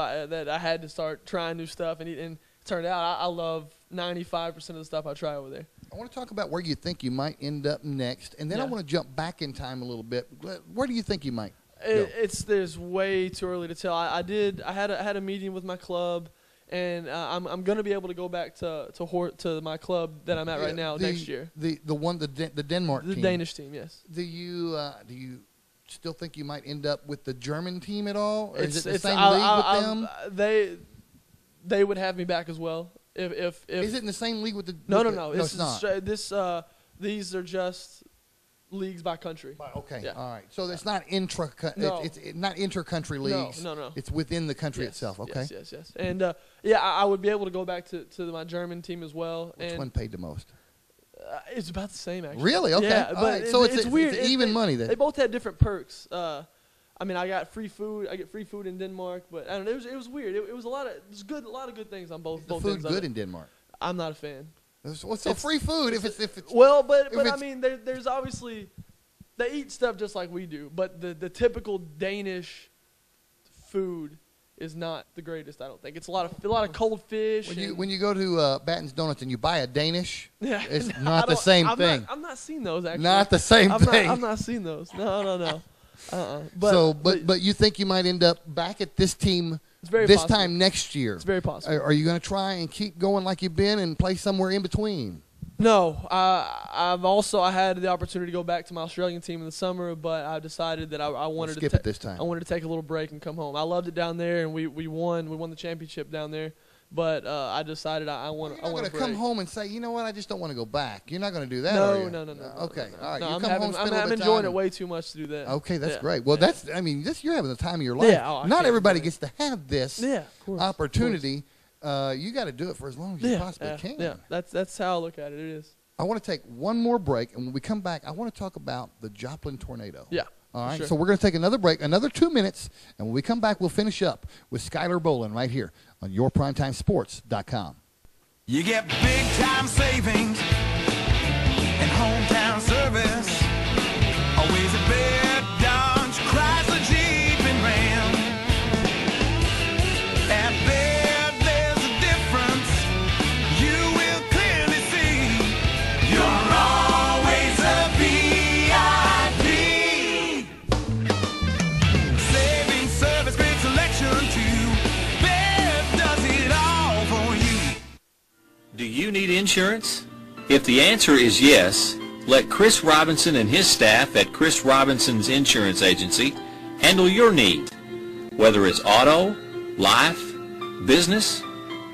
H: I had to start trying new stuff and eat. And it turned out I love 95% of the stuff I try over there.
A: I want to talk about where you think you might end up next, and then I want to jump back in time a little bit. Where do you think you might go?
H: There's way too early to tell. I had a meeting with my club. And I'm going to be able to go back to my club that I'm at right now next year.
A: The Denmark team.
H: The Danish team, yes.
A: Do you still think you might end up with the German team at all? Or is it the same league with them?
H: They would have me back as well. If
A: is it in the same league with the?
H: No.
A: It's not.
H: These are just leagues by country.
A: Okay, all right. So it's not it's not inter-country leagues.
H: No.
A: It's within the country itself. Okay.
H: Yes. And I would be able to go back to my German team as well.
A: Which one paid the most?
H: It's about the same, actually.
A: Really? Okay.
H: Yeah,
A: all right. So it's
H: weird.
A: It's even money then.
H: They both had different perks. I mean, I got free food. I get free food in Denmark, but I don't know. It was weird. It was a lot of good things on both.
A: Is the food good in Denmark?
H: I'm not a fan.
A: What's so free food if it's
H: well, but I mean, there's obviously they eat stuff just like we do, but the typical Danish food is not the greatest. I don't think it's a lot of cold fish.
A: When you go to Batten's Donuts and you buy a Danish, it's
H: no,
A: not the same thing.
H: I'm not seeing those actually.
A: Not the same thing.
H: I'm not seeing those. No.
A: But you think you might end up back at this team this time next year?
H: It's very possible.
A: Are you going to try and keep going like you've been and play somewhere in between?
H: No, I had the opportunity to go back to my Australian team in the summer, but I decided that I wanted
A: to skip it this time.
H: I wanted to take a little break and come home. I loved it down there, and we won the championship down there. But I decided I want to.
A: You're not going to come home and say, you know what, I just don't want to go back. You're not going to do that,
H: no,
A: are you?
H: No.
A: Okay, all right.
H: No,
A: you come home,
H: I'm enjoying it way too much to do that.
A: Okay, that's great. Well, you're having the time of your life.
H: Yeah,
A: not everybody gets to have this
H: of course,
A: opportunity. You got to do it for as long as you possibly can.
H: Yeah, that's how I look at it. It is.
A: I want to take one more break, and when we come back, I want to talk about the Joplin tornado.
H: Yeah.
A: All right,
H: sure.
A: So we're going to take another break, another 2 minutes, and when we come back, we'll finish up with Skyler Bowlin right here on yourprimetimesports.com.
C: You get big-time savings and hometown service. Always a bed, Dodge, Chrysler, Jeep, and Ram. At Baird, there's a difference you will clearly see. You're always a VIP. Saving service, great selection too. Baird does it all for you.
E: Do you need insurance? If the answer is yes, let Chris Robinson and his staff at Chris Robinson's Insurance Agency handle your needs. Whether it's auto, life, business,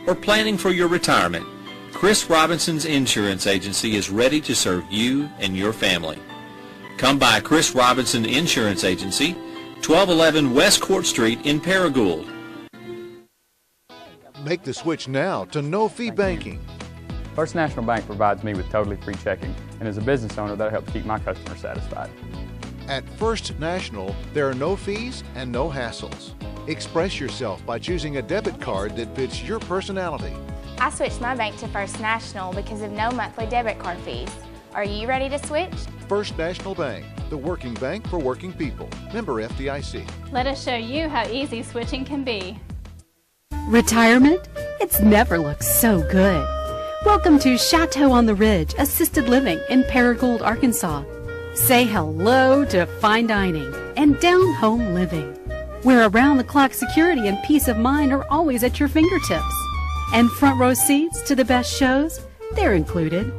E: or planning for your retirement, Chris Robinson's Insurance Agency is ready to serve you and your family. Come by Chris Robinson Insurance Agency, 1211 West Court Street in Paragould.
L: Make the switch now to no-fee banking.
M: First National Bank provides me with totally free checking, and as a business owner, that helps keep my customers satisfied.
L: At First National, there are no fees and no hassles. Express yourself by choosing a debit card that fits your personality.
N: I switched my bank to First National because of no monthly debit card fees. Are you ready to switch?
L: First National Bank, the working bank for working people. Member FDIC.
O: Let us show you how easy switching can be.
F: Retirement? It's never looked so good. Welcome to Chateau on the Ridge Assisted Living in Paragould, Arkansas. Say hello to fine dining and down-home living, where around-the-clock security and peace of mind are always at your fingertips. And front row seats to the best shows, they're included.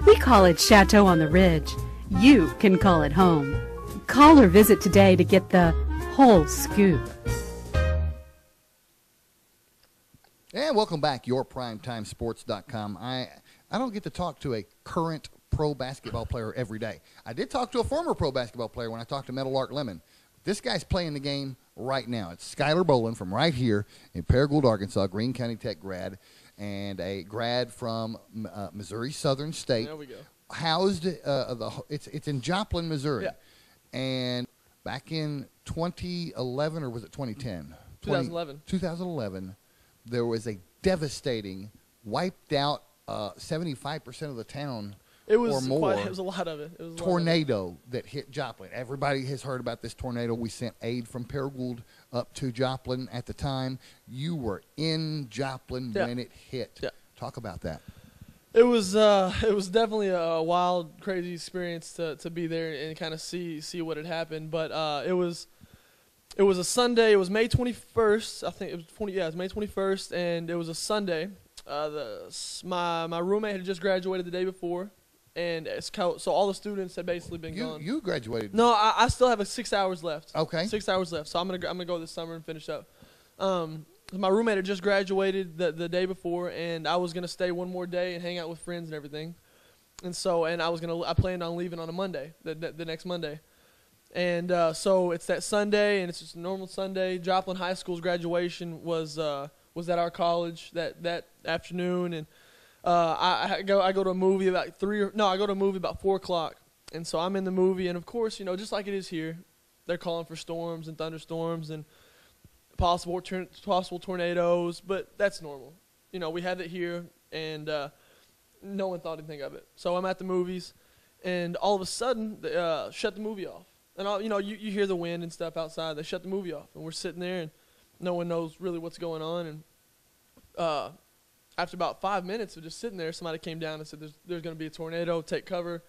F: We call it Chateau on the Ridge. You can call it home. Call or visit today to get the whole scoop.
A: And welcome back, yourprimetimesports.com. I don't get to talk to a current pro basketball player every day. I did talk to a former pro basketball player when I talked to Meadowlark Lemon. This guy's playing the game right now. It's Skyler Bowlin from right here in Paragould, Arkansas, Greene County Tech grad, and a grad from Missouri Southern State.
H: There we go.
A: Housed, it's in Joplin, Missouri.
H: Yeah.
A: And back in 2011, or was it 2010?
H: 2011.
A: 2011. There was a devastating, wiped out 75% of the town or more.
H: It was a lot of it.
A: Tornado that hit Joplin. Everybody has heard about this tornado. We sent aid from Paragould up to Joplin at the time. You were in Joplin when it hit.
H: Yeah.
A: Talk about that.
H: It was definitely a wild, crazy experience to be there and kind of see what had happened. But it was a Sunday. It was May 21st. I think it was it was May 21st, and it was a Sunday. My roommate had just graduated the day before, and so all the students had basically been gone.
A: You graduated?
H: No, I still have 6 hours left.
A: Okay.
H: 6 hours left. So I'm gonna go this summer and finish up. My roommate had just graduated the day before, and I was gonna stay one more day and hang out with friends and everything. And I planned on leaving on a Monday, the next Monday. And so it's that Sunday, and it's just a normal Sunday. Joplin High School's graduation was at our college that afternoon, and I go to a movie about 4 o'clock, and so I'm in the movie, and of course, just like it is here, they're calling for storms and thunderstorms and possible tornadoes, but that's normal. We have it here, and no one thought anything of it. So I'm at the movies, and all of a sudden, they shut the movie off. And you hear the wind and stuff outside. They shut the movie off, and we're sitting there, and no one knows really what's going on. And after about 5 minutes of just sitting there, somebody came down and said, "There's going to be a tornado. Take cover."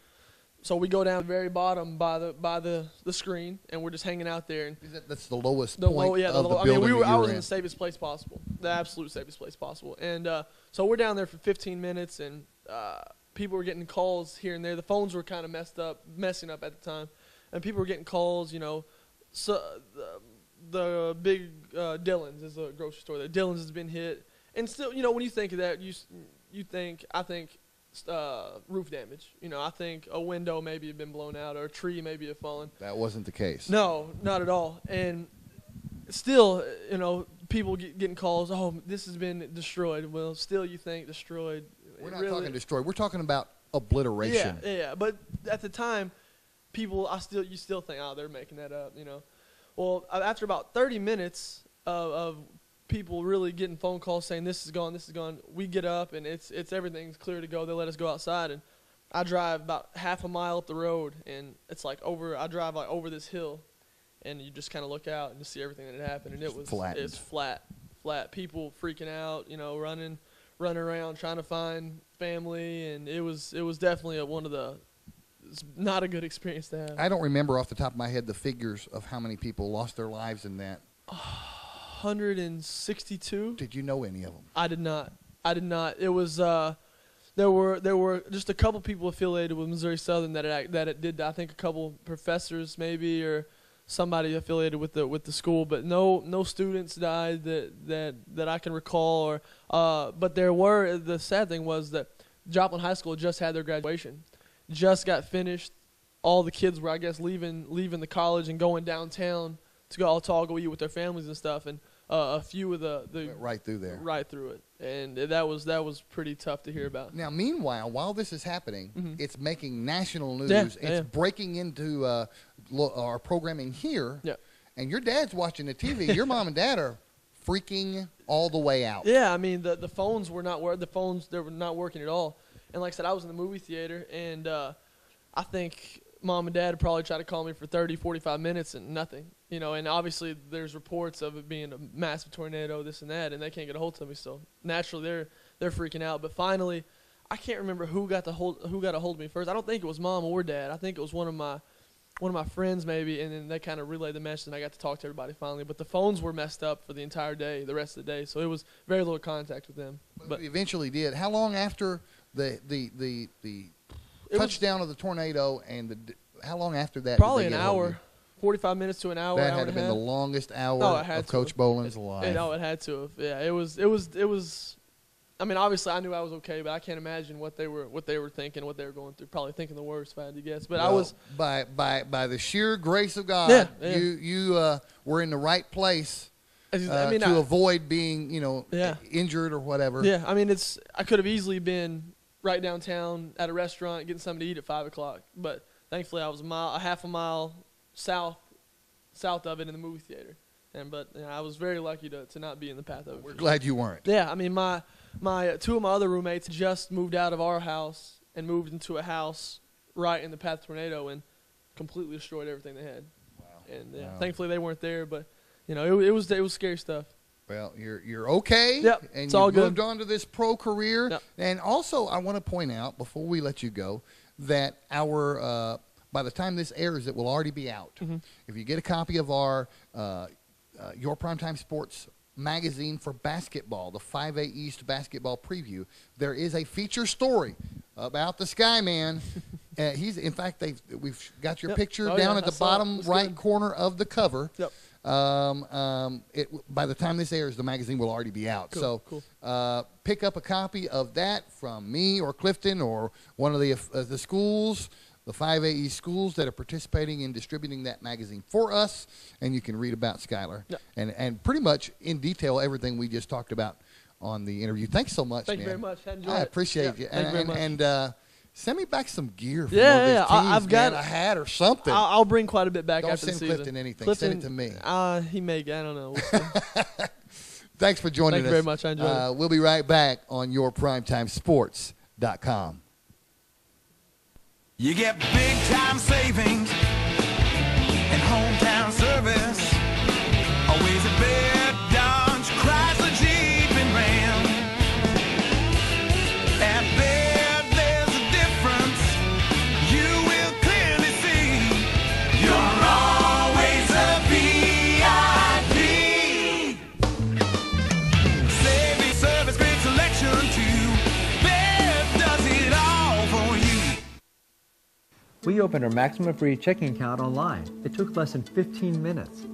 H: So we go down to the very bottom by the screen, and we're just hanging out there. And
A: that's the lowest point of the building.
H: I was in the safest place possible, the absolute safest place possible. And so we're down there for 15 minutes, and people were getting calls here and there. The phones were kind of messing up at the time, and people were getting calls. You know, so the big Dillon's is a grocery store there. Dillon's has been hit, and still, you know, when you think of that, I think roof damage. You know, I think a window maybe had been blown out or a tree maybe had fallen.
A: That wasn't the case.
H: No, not at all. And still, you know, people getting calls, oh, this has been destroyed. Well, still you think destroyed.
A: We're not talking destroyed. We're talking about obliteration.
H: Yeah. But at the time, you still think, oh, they're making that up, you know. Well, after about 30 minutes of people really getting phone calls saying this is gone, we get up and it's everything's clear to go. They let us go outside, and I drive about half a mile up the road, and it's like I drive like over this hill, and you just kind of look out and just see everything that had happened, and it's flat. People freaking out, you know, running around trying to find family, and it was definitely it's not a good experience to have.
A: I don't remember off the top of my head the figures of how many people lost their lives in that.
H: 162.
A: Did you know any of them?
H: I did not. It was there were just a couple people affiliated with Missouri Southern that it did. I think a couple professors maybe, or somebody affiliated with the school, but no students died that I can recall. But there were. The sad thing was that Joplin High School just had their graduation, just got finished. All the kids were, I guess, leaving the college and going downtown to go all eat with their families and stuff, and a few of the
A: went right through there,
H: right through it, and that was pretty tough to hear about.
A: Now, meanwhile, while this is happening, it's making national news.
H: Yeah,
A: it's breaking into our programming here, and your dad's watching the TV. Your mom and dad are freaking all the way out.
H: Yeah, I mean the phones were not they were not working at all, and like I said, I was in the movie theater, and I think Mom and Dad would probably try to call me for 30, 45 minutes and nothing. You know, and obviously there's reports of it being a massive tornado, this and that, and they can't get a hold of me. So naturally they're freaking out. But finally, I can't remember who got a hold of me first. I don't think it was Mom or Dad. I think it was one of my friends maybe, and then they kind of relayed the message, and I got to talk to everybody finally. But the phones were messed up for the entire day, the rest of the day, so it was very little contact with them.
A: But we eventually did. How long after the touchdown of the tornado and how long after that?
H: Probably an hour. 45 minutes to an hour.
A: That had to been the longest hour of Coach Bowlin's life.
H: No, it had to have. Yeah, it was. I mean, obviously, I knew I was okay, but I can't imagine what they were thinking, what they were going through. Probably thinking the worst, if I had to guess. But I was
A: by the sheer grace of God, you were in the right place to avoid being, injured or whatever.
H: Yeah, I mean, I could have easily been right downtown at a restaurant getting something to eat at 5:00, but thankfully I was a half a mile south of it in the movie theater, but I was very lucky to not be in the path of it.
A: We're glad you weren't.
H: Yeah, I mean my two of my other roommates just moved out of our house and moved into a house right in the path of the tornado and completely destroyed everything they had.
A: Wow.
H: And thankfully they weren't there, but it was scary stuff.
A: Well, you're okay.
H: Yep,
A: and
H: it's
A: you
H: all
A: moved
H: good.
A: on to this pro career.
H: Yep.
A: And also, I want to point out before we let you go that our by the time this airs, it will already be out.
H: Mm-hmm.
A: If you get a copy of our Your Primetime Sports magazine for basketball, the 5A East basketball preview, there is a feature story about the Sky Man. In fact, we've got your picture down at the bottom right corner of the cover.
H: Yep.
A: By the time this airs, the magazine will already be out.
H: Cool.
A: Pick up a copy of that from me or Clifton or one of the schools, the 5A East schools that are participating in distributing that magazine for us, and you can read about Skyler and pretty much in detail everything we just talked about on the interview. Thanks so much,
H: Thank
A: man.
H: you very much.
A: I appreciate you.
H: Thank you very much.
A: And send me back some gear from one of these teams,
H: I've got
A: a hat or something.
H: I'll bring quite a bit back after the season.
A: Don't send Clifton anything. Send it to me.
H: He may. I don't know. We'll
A: Thanks for joining us.
H: Thank you very much. I enjoyed it.
A: We'll be right back on yourprimetimesports.com.
C: You get big time savings and hometown service. Always a bed, Dodge, Chrysler, Jeep, and Ram. At Baird, there's a difference you will clearly see. You're always a VIP. Saving service, great selection too. Baird does it all
P: We opened our maximum free checking account online. It took less than 15 minutes.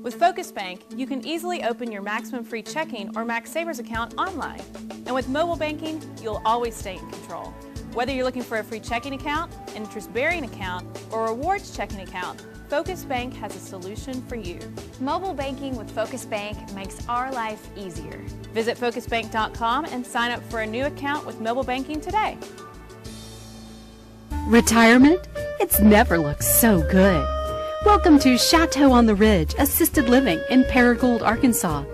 Q: With Focus Bank, you can easily open your maximum free checking or max savers account online. And with mobile banking, you'll always stay in control. Whether you're looking for a free checking account, an interest-bearing account, or a rewards checking account, Focus Bank has a solution for you.
N: Mobile banking with Focus Bank makes our life easier.
Q: Visit focusbank.com and sign up for a new account with mobile banking today.
F: Retirement? It's never looked so good. Welcome to Chateau on the Ridge Assisted Living in Paragould, Arkansas.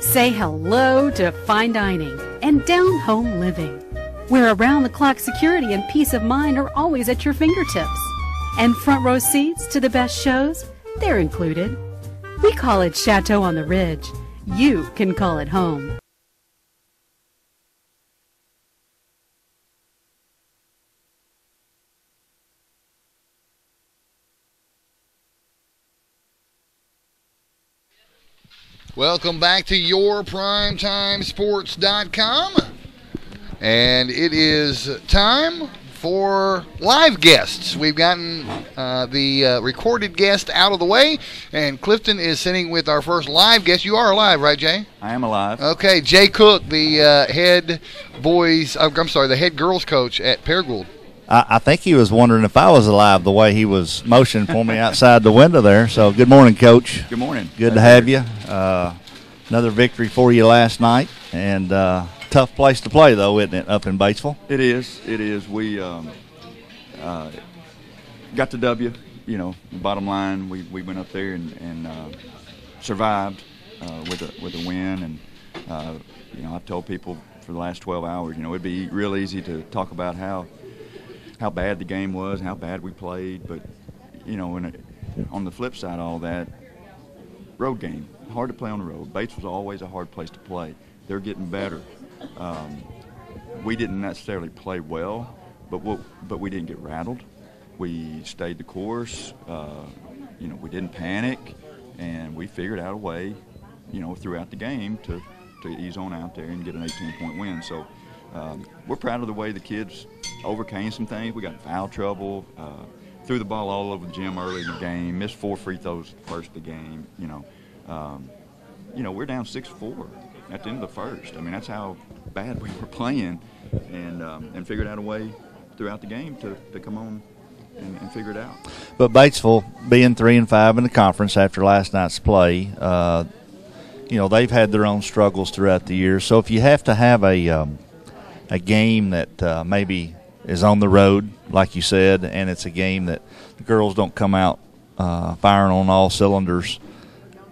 F: Say hello to fine dining and down-home living, where around-the-clock security and peace of mind are always at your fingertips. And front row seats to the best shows, they're included. We call it Chateau on the Ridge. You can call it home.
A: Welcome back to YourPrimetimeSports.com. And it is time for live guests. We've gotten the recorded guest out of the way, and Clifton is sitting with our first live guest. You are alive, right, Jay?
R: I am alive.
A: Okay, Jay Cook, the head girls coach at Paragould.
B: I think he was wondering if I was alive the way he was motioning for me outside the window there. So good morning, Coach.
R: Good morning.
B: Good to have you. Another victory for you last night, and tough place to play, though, isn't it, up in Batesville?
R: It is. It is. We got the W. You know, bottom line, we went up there and survived with a win. And you know, I've told people for the last 12 hours, you know, it'd be real easy to talk about how bad the game was, how bad we played, but you know, on the flip side of all that, road game, hard to play on the road. Batesville's always a hard place to play. They're getting better. We didn't necessarily play well, but we didn't get rattled. We stayed the course. You know, we didn't panic, and we figured out a way, you know, throughout the game to ease on out there and get an 18-point win. So we're proud of the way the kids overcame some things. We got in foul trouble, threw the ball all over the gym early in the game, missed 4 free throws first of the game. You know, we're down 6-4 at the end of the first. I mean, that's how bad we were playing, and figured out a way throughout the game to come on and figure it out.
B: But Batesville, being 3-5 in the conference after last night's play, you know, they've had their own struggles throughout the year. So if you have to have a game that maybe is on the road, like you said, and it's a game that the girls don't come out firing on all cylinders,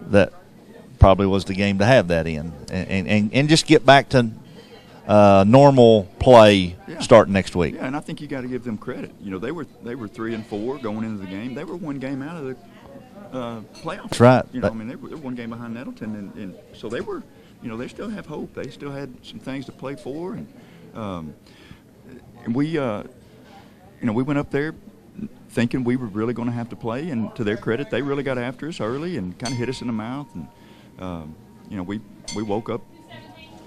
B: that probably was the game to have that in, and just get back to normal play starting next week.
R: Yeah, and I think you got to give them credit. You know, they were 3-4 going into the game. They were one game out of the playoffs.
B: That's right.
R: You know, I mean, they were one game behind Nettleton, and so they were. You know, they still have hope. They still had some things to play for, and we, you know, we went up there thinking we were really going to have to play, and to their credit, they really got after us early and kind of hit us in the mouth, and you know, we woke up,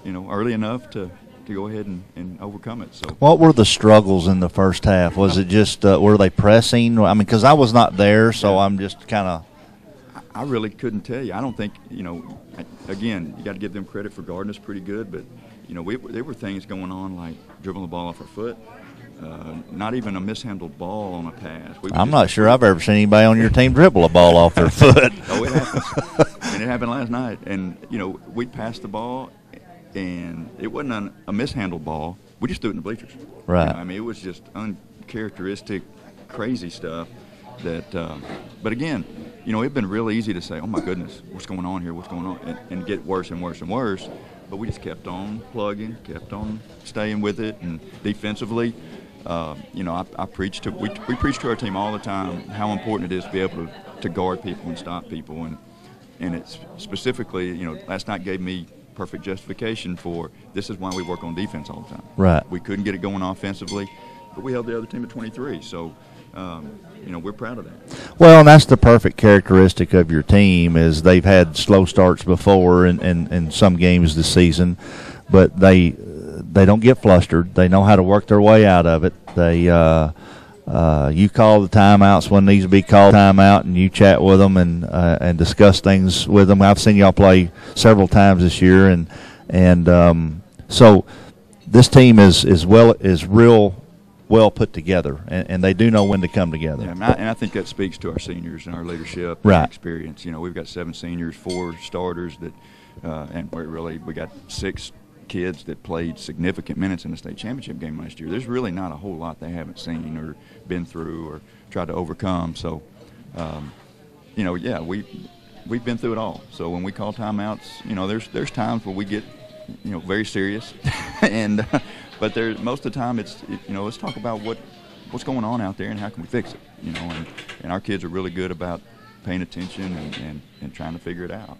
R: you know, early enough to go ahead and overcome it. So,
B: what were the struggles in the first half? Was it just were they pressing? I mean, because I was not there, so I'm just kind of.
R: I really couldn't tell you. I don't think, you know. Again, you got to give them credit for guarding us pretty good, but you know, there were things going on like dribbling the ball off our foot. Not even a mishandled ball on a pass.
B: I'm not sure I've ever seen anybody on your team dribble a ball off their foot.
R: Oh, it happens. And it happened last night. And, you know, we passed the ball, and it wasn't a mishandled ball. We just threw it in the bleachers.
B: Right.
R: You know, I mean, it was just uncharacteristic, crazy stuff that but again, you know, it'd been real easy to say, oh, my goodness, what's going on here, what's going on, and get worse and worse and worse. But we just kept on plugging, kept on staying with it, and defensively, you know, we preach to our team all the time how important it is to be able to guard people and stop people, and it's specifically, you know, last night gave me perfect justification for this is why we work on defense all the time.
B: Right.
R: We couldn't get it going offensively, but we held the other team at 23, so you know, we're proud of that.
B: Well, and that's the perfect characteristic of your team is they've had slow starts before in some games this season, but they don't get flustered. They know how to work their way out of it. They You call the timeouts when needs to be called timeout, and you chat with them and discuss things with them. I've seen y'all play several times this year, and so this team is real well put together, and they do know when to come together.
R: Yeah, and I think that speaks to our seniors and our leadership
B: Right.
R: and experience. You know, we've got 7 seniors, 4 starters that, and we got 6 kids that played significant minutes in the state championship game last year. There's really not a whole lot they haven't seen or been through or tried to overcome. So, you know, yeah, we've been through it all. So when we call timeouts, you know, there's times where we get, you know, very serious, and but most of the time it's you know, let's talk about what's going on out there and how can we fix it. You know, and our kids are really good about paying attention and trying to figure it out.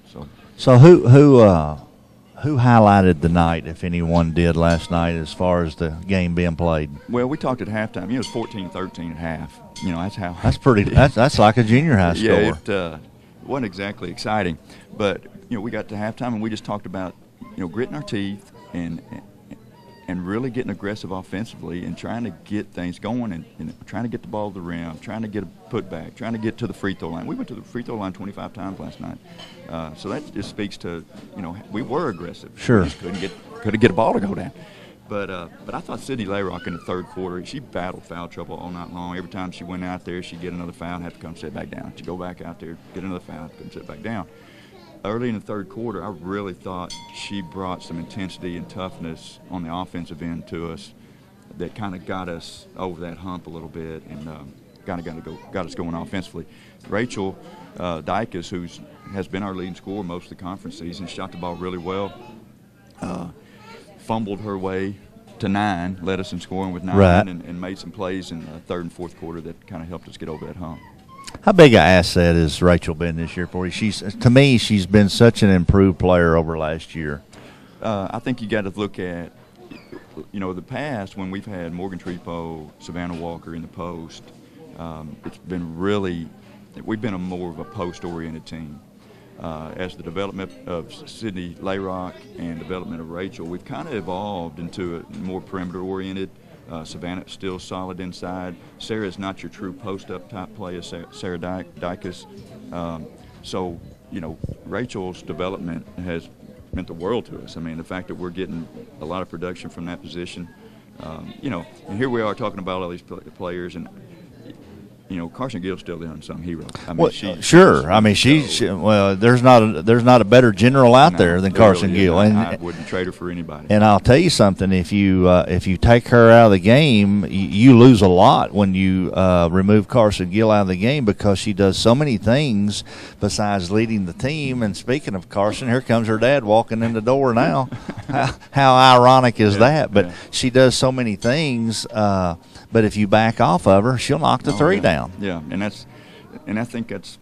B: So who highlighted the night, if anyone did, last night as far as the game being played?
R: Well, we talked at halftime. You know, it was 14-13 at half. You know, that's how.
B: That's pretty. That's like a junior high score.
R: Yeah, it wasn't exactly exciting, but you know, we got to halftime and we just talked about, you know, gritting our teeth and really getting aggressive offensively and trying to get things going and trying to get the ball to the rim, trying to get a putback, trying to get to the free throw line. We went to the free throw line 25 times last night, so that just speaks to, you know, we were aggressive.
B: Sure.
R: We just couldn't get a ball to go down. But I thought Sydney Layrock in the third quarter, she battled foul trouble all night long. Every time she went out there, she'd get another foul and have to come sit back down. She'd go back out there, get another foul, come sit back down. Early in the third quarter, I really thought she brought some intensity and toughness on the offensive end to us that kind of got us over that hump a little bit and got us going offensively. Rachel Dykus, who has been our leading scorer most of the conference season, shot the ball really well, fumbled her way to 9, led us in scoring with 9,
B: right.
R: and made some plays in the third and fourth quarter that kind of helped us get over that hump.
B: How big an asset has Rachel been this year for you? To me, she's been such an improved player over last year.
R: I think you got to look at, you know, the past when we've had Morgan Trepo, Savannah Walker in the post. It's been really, we've been more of a post-oriented team. As the development of Sydney Layrock and development of Rachel, we've kind of evolved into a more perimeter-oriented. Savannah's still solid inside. Sarah's not your true post-up type player, Sarah Dykus. So, you know, Rachel's development has meant the world to us. I mean, the fact that we're getting a lot of production from that position, you know, and here we are talking about all these players, and you know, Carson Gill's still the unsung hero. I mean,
B: well, sure. I mean, well, there's not a better general out there than Carson
R: really
B: Gule,
R: and I wouldn't trade her for anybody.
B: And I'll tell you something: if you take her out of the game, you lose a lot when you remove Carson Gule out of the game, because she does so many things besides leading the team. And speaking of Carson, here comes her dad walking in the door now. How ironic is that? But she does so many things. But if you back off of her, she'll knock the three down.
R: Yeah, and I think that's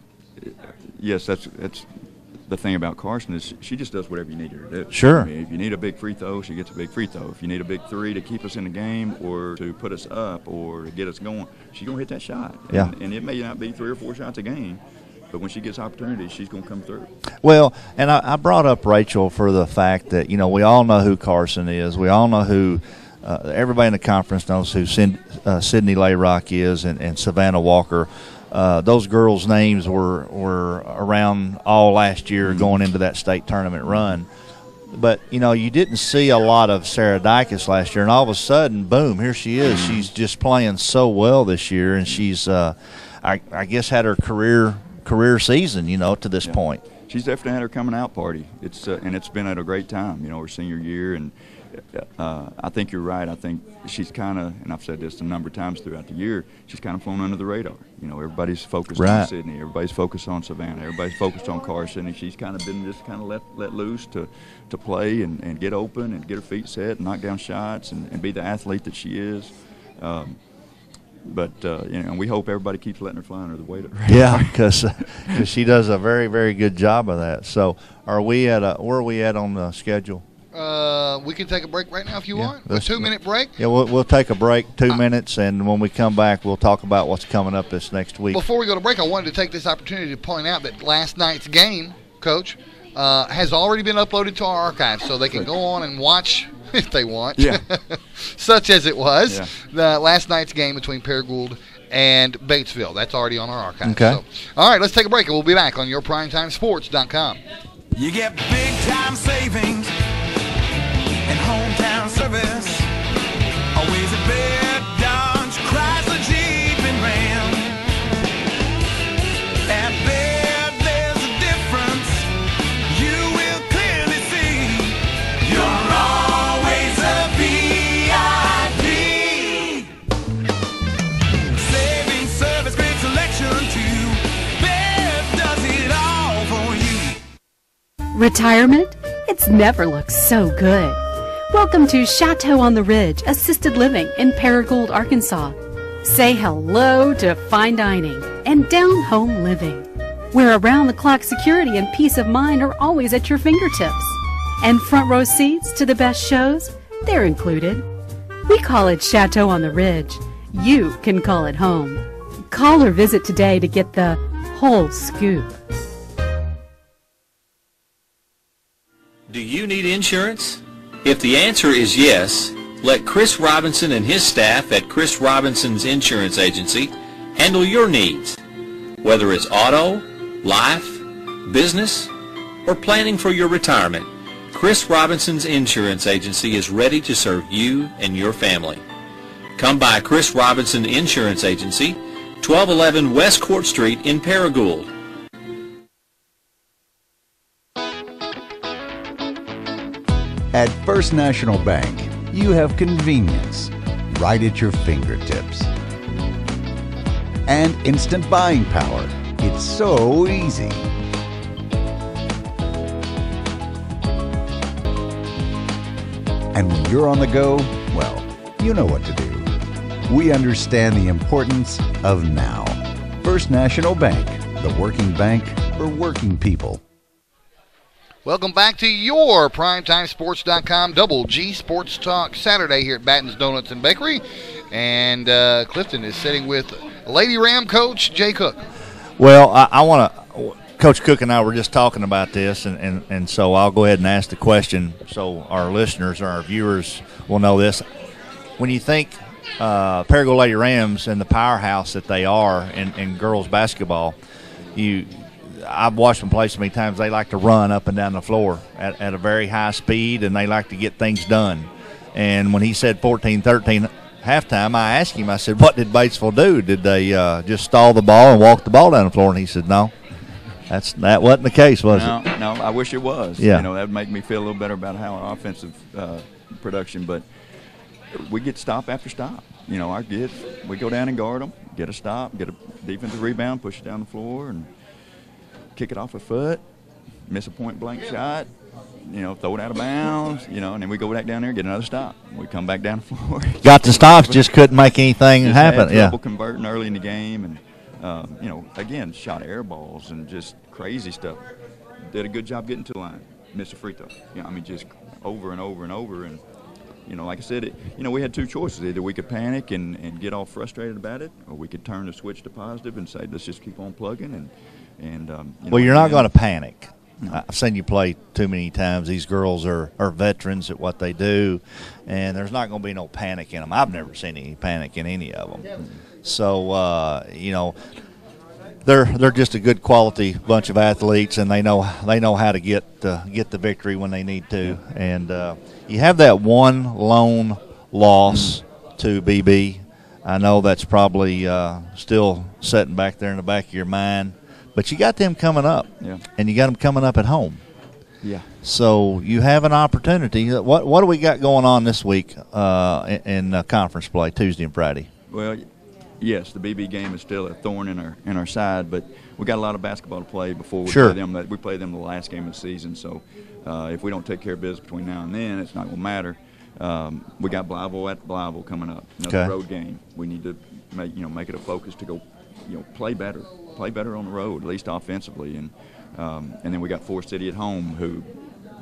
R: the thing about Carson is she just does whatever you need her to do.
B: Sure.
R: I mean, if you need a big free throw, she gets a big free throw. If you need a big 3 to keep us in the game or to put us up or to get us going, she's gonna hit that shot.
B: Yeah.
R: And it may not be 3 or 4 shots a game, but when she gets opportunities, she's going to come through.
B: Well, and I brought up Rachel for the fact that, you know, we all know who Carson is. We all know who everybody in the conference knows who Sydney Layrock is and Savannah Walker. Those girls' names were around all last year going into that state tournament run. But, you know, you didn't see a lot of Sarah Dykus last year, and all of a sudden, boom, here she is. She's just playing so well this year, and she's, I guess, had her career season, you know, to this point.
R: She's definitely had her coming out party. It's and it's been at a great time, you know, her senior year. And I think you're right. I think she's kind of, and I've said this a number of times throughout the year, she's kind of flown under the radar. You know, everybody's focused on Sydney, everybody's focused on Savannah, everybody's focused on Carson, and she's kind of been just kind of let loose to play and get open and get her feet set and knock down shots and be the athlete that she is. But you know, we hope everybody keeps letting her fly under the weight.
B: Yeah, because she does a very, very good job of that. So, where are we at on the schedule?
A: We can take a break right now if you want. A 2-minute break.
B: Yeah, we'll take a break, 2 minutes, and when we come back, we'll talk about what's coming up this next week.
A: Before we go to break, I wanted to take this opportunity to point out that last night's game, Coach, has already been uploaded to our archives, so they can go on and watch if they want.
R: Yeah.
A: Such as it was. Yeah. The last night's game between Paragould and Batesville. That's already on our archive.
B: Okay.
A: So, all right, let's take a break, and we'll be back on yourprimetimesports.com.
C: You get big time savings and hometown service. Always a bed, Dodge, Chrysler, Jeep, and Ram. At Bear, there's a difference you will clearly see. You're always a VIP. Saving service, great selection too. Bear does it all for you.
F: Retirement? It's never looked so good. Welcome to Chateau on the Ridge Assisted Living in Paragould, Arkansas. Say hello to fine dining and down-home living, where around-the-clock security and peace of mind are always at your fingertips. And front row seats to the best shows, they're included. We call it Chateau on the Ridge. You can call it home. Call or visit today to get the whole scoop.
E: Do you need insurance? If the answer is yes, let Chris Robinson and his staff at Chris Robinson's Insurance Agency handle your needs. Whether it's auto, life, business, or planning for your retirement, Chris Robinson's Insurance Agency is ready to serve you and your family. Come by Chris Robinson Insurance Agency, 1211 West Court Street in Paragould.
D: At First National Bank, you have convenience right at your fingertips. And instant buying power. It's so easy. And when you're on the go, well, you know what to do. We understand the importance of now. First National Bank, the working bank for working people.
A: Welcome back to your PrimetimeSports.com Double G Sports Talk Saturday here at Batten's Donuts and Bakery. And Clifton is sitting with Lady Ram coach Jay Cook.
B: Well, I want to – Coach Cook and I were just talking about this, and so I'll go ahead and ask the question so our listeners or our viewers will know this. When you think Paragould Lady Rams and the powerhouse that they are in girls basketball, I've watched them play so many times. They like to run up and down the floor at a very high speed, and they like to get things done. And when he said 14-13 halftime, I asked him, I said, what did Batesville do? Did they just stall the ball and walk the ball down the floor? And he said, no, that wasn't the case, was it?
R: No, I wish it was.
B: Yeah.
R: That would make me feel a little better about how our offensive production. But we get stop after stop. Our kids, we go down and guard them, get a stop, get a defensive rebound, push it down the floor, and kick it off a foot, miss a point-blank shot, throw it out of bounds, and then we go back down there and get another stop. We come back down the floor.
B: Got the stops, just couldn't make anything happen.
R: Had trouble converting early in the game, and again, shot air balls and just crazy stuff. Did a good job getting to the line. Missed a free throw. Just over and over and over. And like I said, we had two choices. Either we could panic and get all frustrated about it, or we could turn the switch to positive and say, let's just keep on plugging. Well, you're not going to panic. No.
B: I've seen you play too many times. These girls are veterans at what they do, and there's not going to be no panic in them. I've never seen any panic in any of them. So, they're just a good quality bunch of athletes, and they know how to get the victory when they need to. And you have that one lone loss to BB. I know that's probably still sitting back there in the back of your mind. But you got them coming up, and you got them coming up at home.
R: Yeah.
B: So you have an opportunity. What do we got going on this week in conference play, Tuesday and Friday?
R: Well, yes, the BB game is still a thorn in our side, but we got a lot of basketball to play before we play them. We play them the last game of the season. So if we don't take care of business between now and then, it's not going to matter. We got Blytheville at Blytheville coming up, another road game. We need to make it a focus to go, play better on the road, at least offensively, and then we got Forrest City at home, who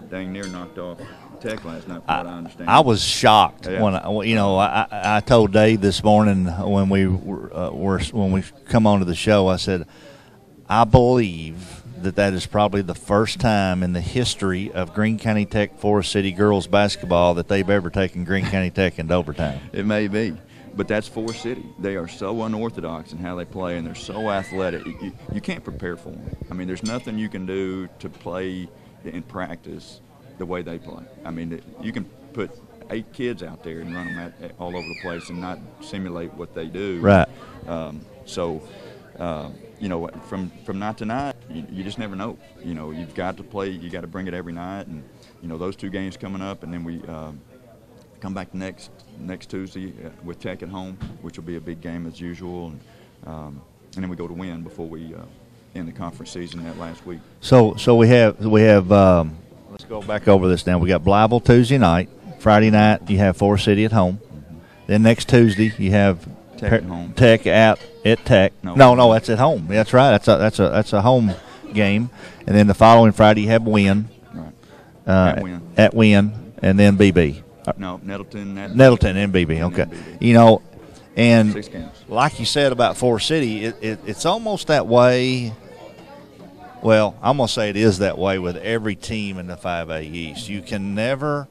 R: dang near knocked off Tech last night, from what I understand.
B: I was shocked when I told Dave this morning when we come onto the show. I said, I believe that is probably the first time in the history of Greene County Tech Forrest City girls basketball that they've ever taken Greene County Tech into overtime.
R: It may be. but that's Forrest City. They are so unorthodox in how they play, and they're so athletic. You can't prepare for them. I mean, there's nothing you can do to play in practice the way they play. I mean, you can put 8 kids out there and run them all over the place and not simulate what they do.
B: Right.
R: You know, from night to night, you just never know. You know, you've got to play. You got to bring it every night, and you know those 2 games coming up, and then we come back next Tuesday with Tech at home, which will be a big game as usual, and then we go to Wynne before we end the conference season that last week.
B: So we have let's go back over this now. We got Blytheville Tuesday night. Friday night you have Forrest City at home. Then next Tuesday you have
R: Tech at home.
B: Tech out at Tech. No, that's at home. That's right. That's a home game. And then the following Friday you have Wynne.
R: Right.
B: At Wynne, and then Beebe.
R: No, Nettleton
B: and Beebe. Okay. You know, and
R: 6 games.
B: like you said about Forrest City, it's almost that way. Well, I'm going to say it is that way with every team in the 5A East. You can never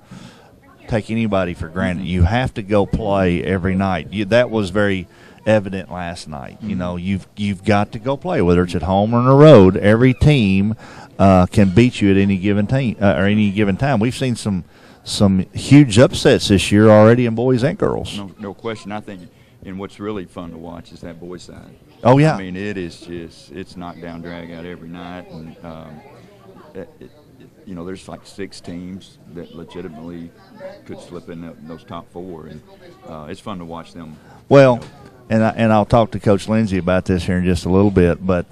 B: take anybody for granted. You have to go play every night. That was very evident last night. You know, you've got to go play, whether it's at home or on the road. Every team can beat you at any given team or any given time. We've seen some huge upsets this year already in boys and girls.
R: No question. I think, and what's really fun to watch is that boys side.
B: Oh yeah.
R: I mean, it is it's knockdown, drag out every night, and you know, there's like 6 teams that legitimately could slip in those top 4, and it's fun to watch them.
B: Well, and I'll talk to Coach Lindsey about this here in just a little bit, but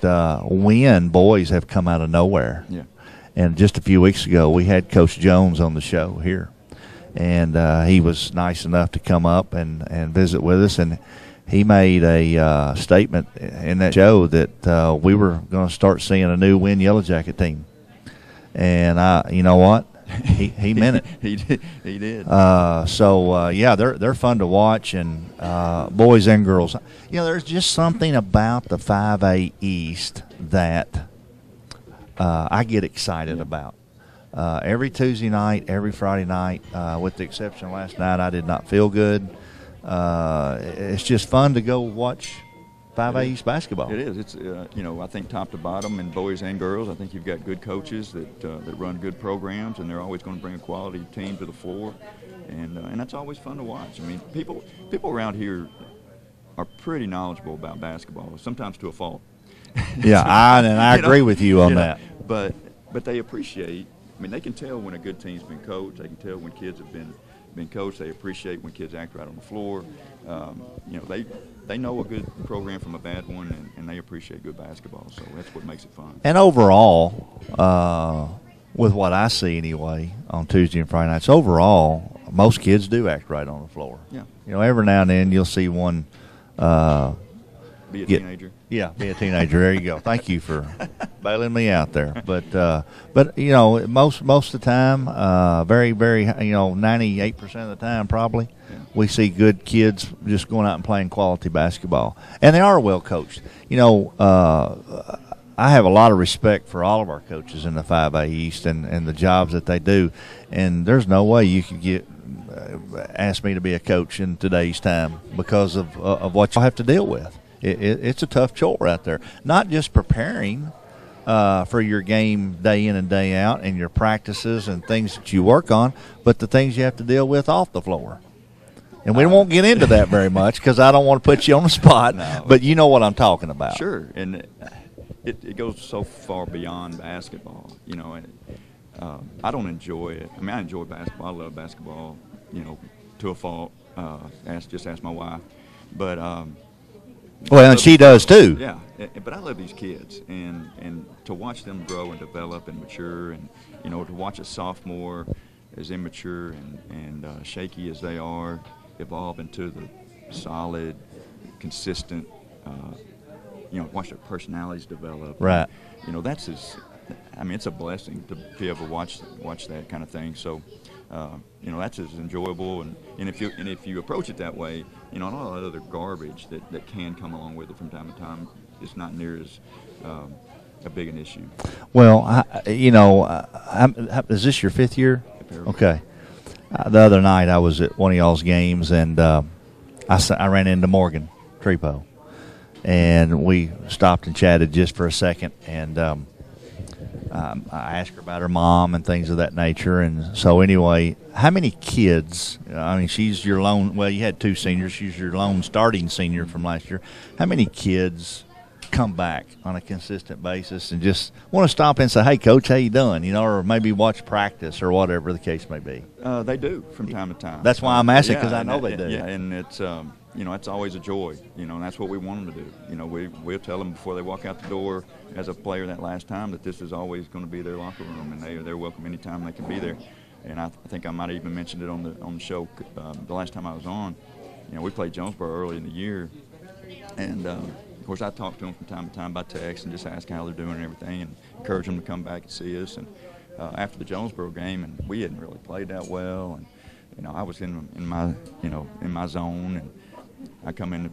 B: Wynne boys have come out of nowhere.
R: Yeah.
B: And just a few weeks ago, we had Coach Jones on the show here, and he was nice enough to come up and visit with us, and he made a statement in that show that we were going to start seeing a new Wynne Yellowjacket team. And you know what? He meant it.
R: He did.
B: Yeah, they're fun to watch, and boys and girls. You know, there's just something about the 5A East that I get excited about. Every Tuesday night, every Friday night, with the exception of last night, I did not feel good. It's just fun to go watch 5A East basketball.
R: It is. It's you know, I think top to bottom in boys and girls, I think you've got good coaches that run good programs, and they're always going to bring a quality team to the floor, and that's always fun to watch. I mean, people around here are pretty knowledgeable about basketball, sometimes to a fault.
B: Yeah, I agree with you on that.
R: But they appreciate. I mean, they can tell when a good team's been coached. They can tell when kids have been coached. They appreciate when kids act right on the floor. You know, they know a good program from a bad one, and they appreciate good basketball. So that's what makes it fun.
B: And overall, with what I see anyway on Tuesday and Friday nights, overall, most kids do act right on the floor.
R: Yeah.
B: You know, every now and then you'll see one
R: be a teenager.
B: Yeah, be a teenager. There you go. Thank you for bailing me out there. But you know, most of the time, very 98% of the time probably, we see good kids just going out and playing quality basketball, and they are well coached. You know, I have a lot of respect for all of our coaches in the 5A East and the jobs that they do, and there's no way you could ask me to be a coach in today's time because of what you have to deal with. It's a tough chore out there. Not just preparing for your game day in and day out and your practices and things that you work on, but the things you have to deal with off the floor. And we won't get into that very much because I don't want to put you on the spot, but you know what I'm talking about.
R: Sure, and it goes so far beyond basketball, you know. I don't enjoy it. I mean, I enjoy basketball. I love basketball, you know, to a fault. Ask my wife. But
B: well, and she does too.
R: Yeah, but I love these kids, and to watch them grow and develop and mature, and you know, to watch a sophomore as immature and shaky as they are evolve into the solid, consistent. You know, watch their personalities develop.
B: Right.
R: You know, it's a blessing to be able to watch that kind of thing. So, you know, that's as enjoyable, and if you approach it that way, you know, and all that other garbage that can come along with it from time to time, it's not near as a big an issue.
B: Well, is this your 5th year? Okay. The other night I was at one of y'all's games, and I ran into Morgan Trepo, and we stopped and chatted just for a second, and I asked her about her mom and things of that nature. And so anyway, how many kids, I mean, she's your lone, well, you had 2 seniors. She's your lone starting senior from last year. How many kids come back on a consistent basis and just want to stop and say, hey, Coach, how you doing? You know, or maybe watch practice or whatever the case may be?
R: They do from time to time.
B: That's why I'm asking, because I know they do.
R: Yeah, and it's, you know, it's always a joy, you know, and that's what we want them to do. You know, we'll tell them before they walk out the door as a player that last time that this is always going to be their locker room, and they're welcome anytime they can be there. And I think I might have even mentioned it on the show the last time I was on. You know, we played Jonesboro early in the year, and of course I talk to them from time to time by text and just ask how they're doing and everything, and encourage them to come back and see us. And after the Jonesboro game, and we hadn't really played that well, and you know, I was in my zone, and I come in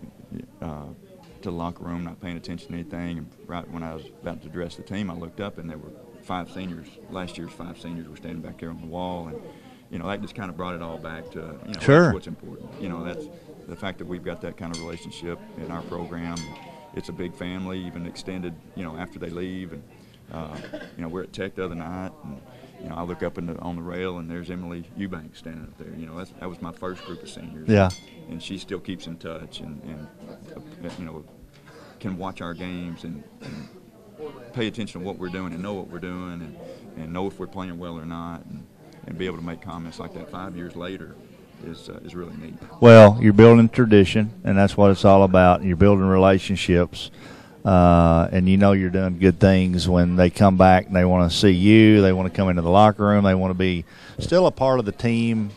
R: to the locker room not paying attention to anything, and right when I was about to dress the team, I looked up and there were 5 seniors. Last year's 5 seniors were standing back there on the wall, and you know, that just kind of brought it all back to, you know,
B: sure,
R: that's what's important. You know, that's the fact that we've got that kind of relationship in our program. It's a big family, even extended, you know, after they leave. And you know, we're at Tech the other night, and you know, I look up on the rail, and there's Emily Eubanks standing up there. You know, that was my first group of seniors.
B: Yeah.
R: And she still keeps in touch, and you know, can watch our games and pay attention to what we're doing and know what we're doing, and know if we're playing well or not, and be able to make comments like that 5 years later is really neat.
B: Well, you're building tradition, and that's what it's all about. You're building relationships, and you know you're doing good things when they come back and they want to see you. They want to come into the locker room. They want to be still a part of the team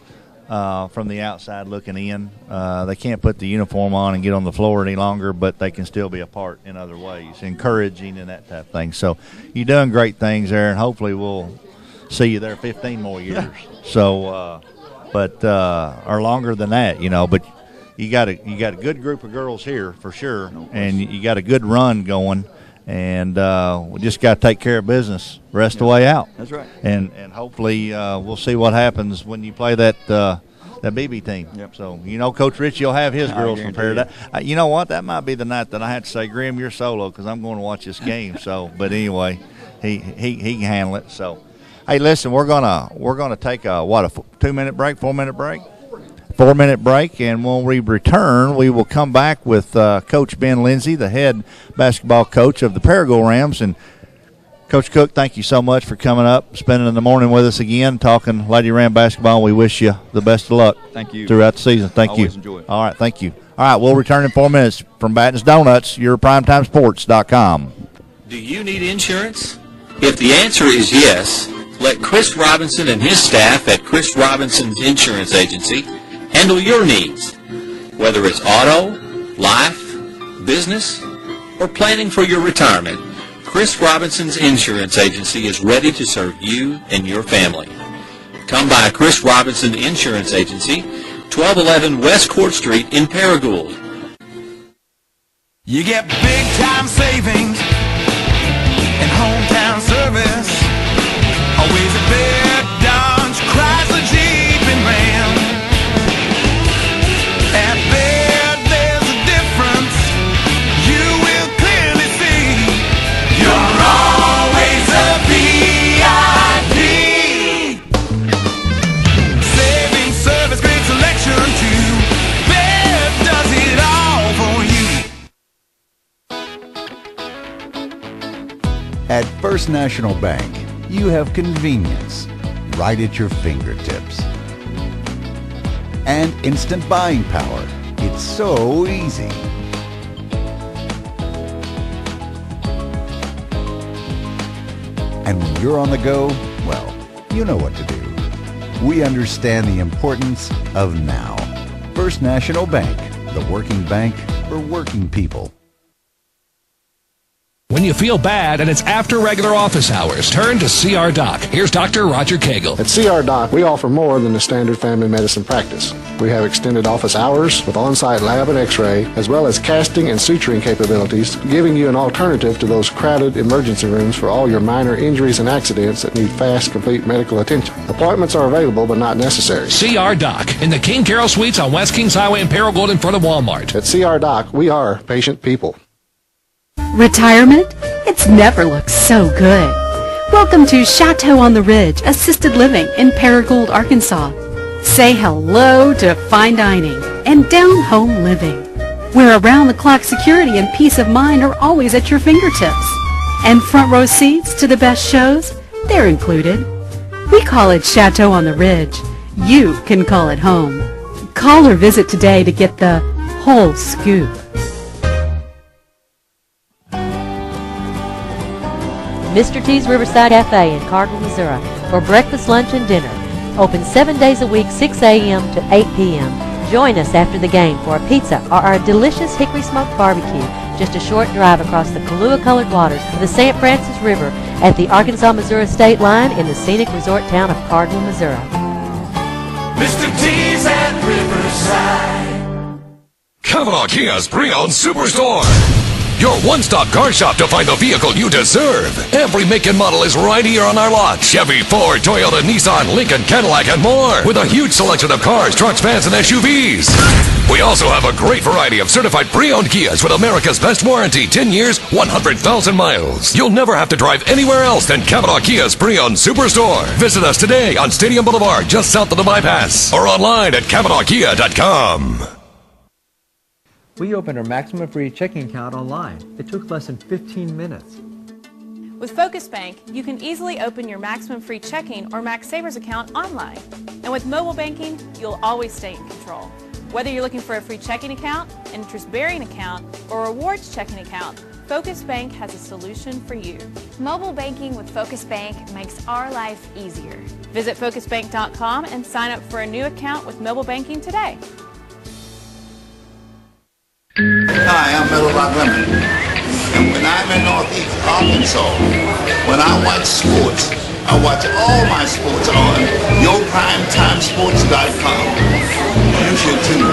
B: from the outside looking in. They can't put the uniform on and get on the floor any longer, but they can still be a part in other ways, encouraging and that type of thing. So you're doing great things there, and hopefully we'll see you there 15 more years.
R: Yeah.
B: So, or longer than that, you know. But you got a good group of girls here for sure, and you got a good run going, and we just got to take care of business the rest of the way out.
R: That's right.
B: And hopefully we'll see what happens when you play that Beebe team.
R: Yep.
B: So you know, Coach Richie will have his girls prepared. You know what? That might be the night that I have to say, Grim, you're solo, because I'm going to watch this game. So, but anyway, he can handle it. So. Hey, listen, we're gonna take a 2-minute break, 4-minute break, 4-minute break, and when we return, we will come back with Coach Ben Lindsey, the head basketball coach of the Paragould Rams. And Coach Cook, thank you so much for coming up, spending the morning with us again, talking Lady Ram basketball. We wish you the best of luck.
R: Thank you.
B: Throughout the season. Thank you.
R: Always enjoy it.
B: All right, thank you. All right, we'll return in 4 minutes from Batten's Donuts, your primetimesports.com.
E: Do you need insurance? If the answer is yes, let Chris Robinson and his staff at Chris Robinson's Insurance Agency handle your needs. Whether it's auto, life, business, or planning for your retirement, Chris Robinson's Insurance Agency is ready to serve you and your family. Come by Chris Robinson Insurance Agency, 1211 West Court Street in Paragould.
C: You get big time savings and hometown service. Always a big Dodge, Chrysler, Jeep, and Ram. At Baird, there's a difference you will clearly see. You're always a VIP. Saving service, great selection too. Baird does it all for you.
D: At First National Bank, you have convenience right at your fingertips. And instant buying power. It's so easy. And when you're on the go, well, you know what to do. We understand the importance of now. First National Bank, the working bank for working people.
S: When you feel bad and it's after regular office hours, turn to CR Doc. Here's Dr. Roger Cagle.
T: At CR Doc, we offer more than the standard family medicine practice. We have extended office hours with on-site lab and x-ray, as well as casting and suturing capabilities, giving you an alternative to those crowded emergency rooms for all your minor injuries and accidents that need fast, complete medical attention. Appointments are available but not necessary.
S: CR Doc in the King Carroll Suites on West Kings Highway in Paragould in front of Walmart.
T: At CR Doc, we are patient people.
F: Retirement? It's never looked so good. Welcome to Chateau on the Ridge Assisted Living in Paragould, Arkansas. Say hello to fine dining and down-home living, where around-the-clock security and peace of mind are always at your fingertips. And front row seats to the best shows, they're included. We call it Chateau on the Ridge. You can call it home. Call or visit today to get the whole scoop.
U: Mr. T's Riverside Cafe in Cardinal, Missouri for breakfast, lunch, and dinner. Open 7 days a week, 6 a.m. to 8 p.m. Join us after the game for a pizza or our delicious hickory smoked barbecue, just a short drive across the Kahlua-colored waters of the St. Francis River at the Arkansas-Missouri state line in the scenic resort town of Cardinal, Missouri.
C: Mr. T's at Riverside.
S: Cavanaugh Kia's Pre-Owned Superstore. Your one-stop car shop to find the vehicle you deserve. Every make and model is right here on our lot. Chevy, Ford, Toyota, Nissan, Lincoln, Cadillac, and more. With a huge selection of cars, trucks, vans, and SUVs. We also have a great variety of certified pre-owned Kias with America's best warranty, 10 years, 100,000 miles. You'll never have to drive anywhere else than Cavanaugh Kia's Pre-Owned Superstore. Visit us today on Stadium Boulevard, just south of the bypass, or online at CavanaughKia.com.
P: We opened our maximum free checking account online. It took less than 15 minutes.
Q: With Focus Bank, you can easily open your maximum free checking or Max Savers account online. And with mobile banking, you'll always stay in control. Whether you're looking for a free checking account, an interest-bearing account, or a rewards checking account, Focus Bank has a solution for you.
N: Mobile banking with Focus Bank makes our life easier.
Q: Visit FocusBank.com and sign up for a new account with mobile banking today.
G: Hi, I'm Middle Rock Lemon, and when I'm in Northeast Arkansas, when I watch sports, I watch all my sports on YourPrimeTimeSports.com. You should too.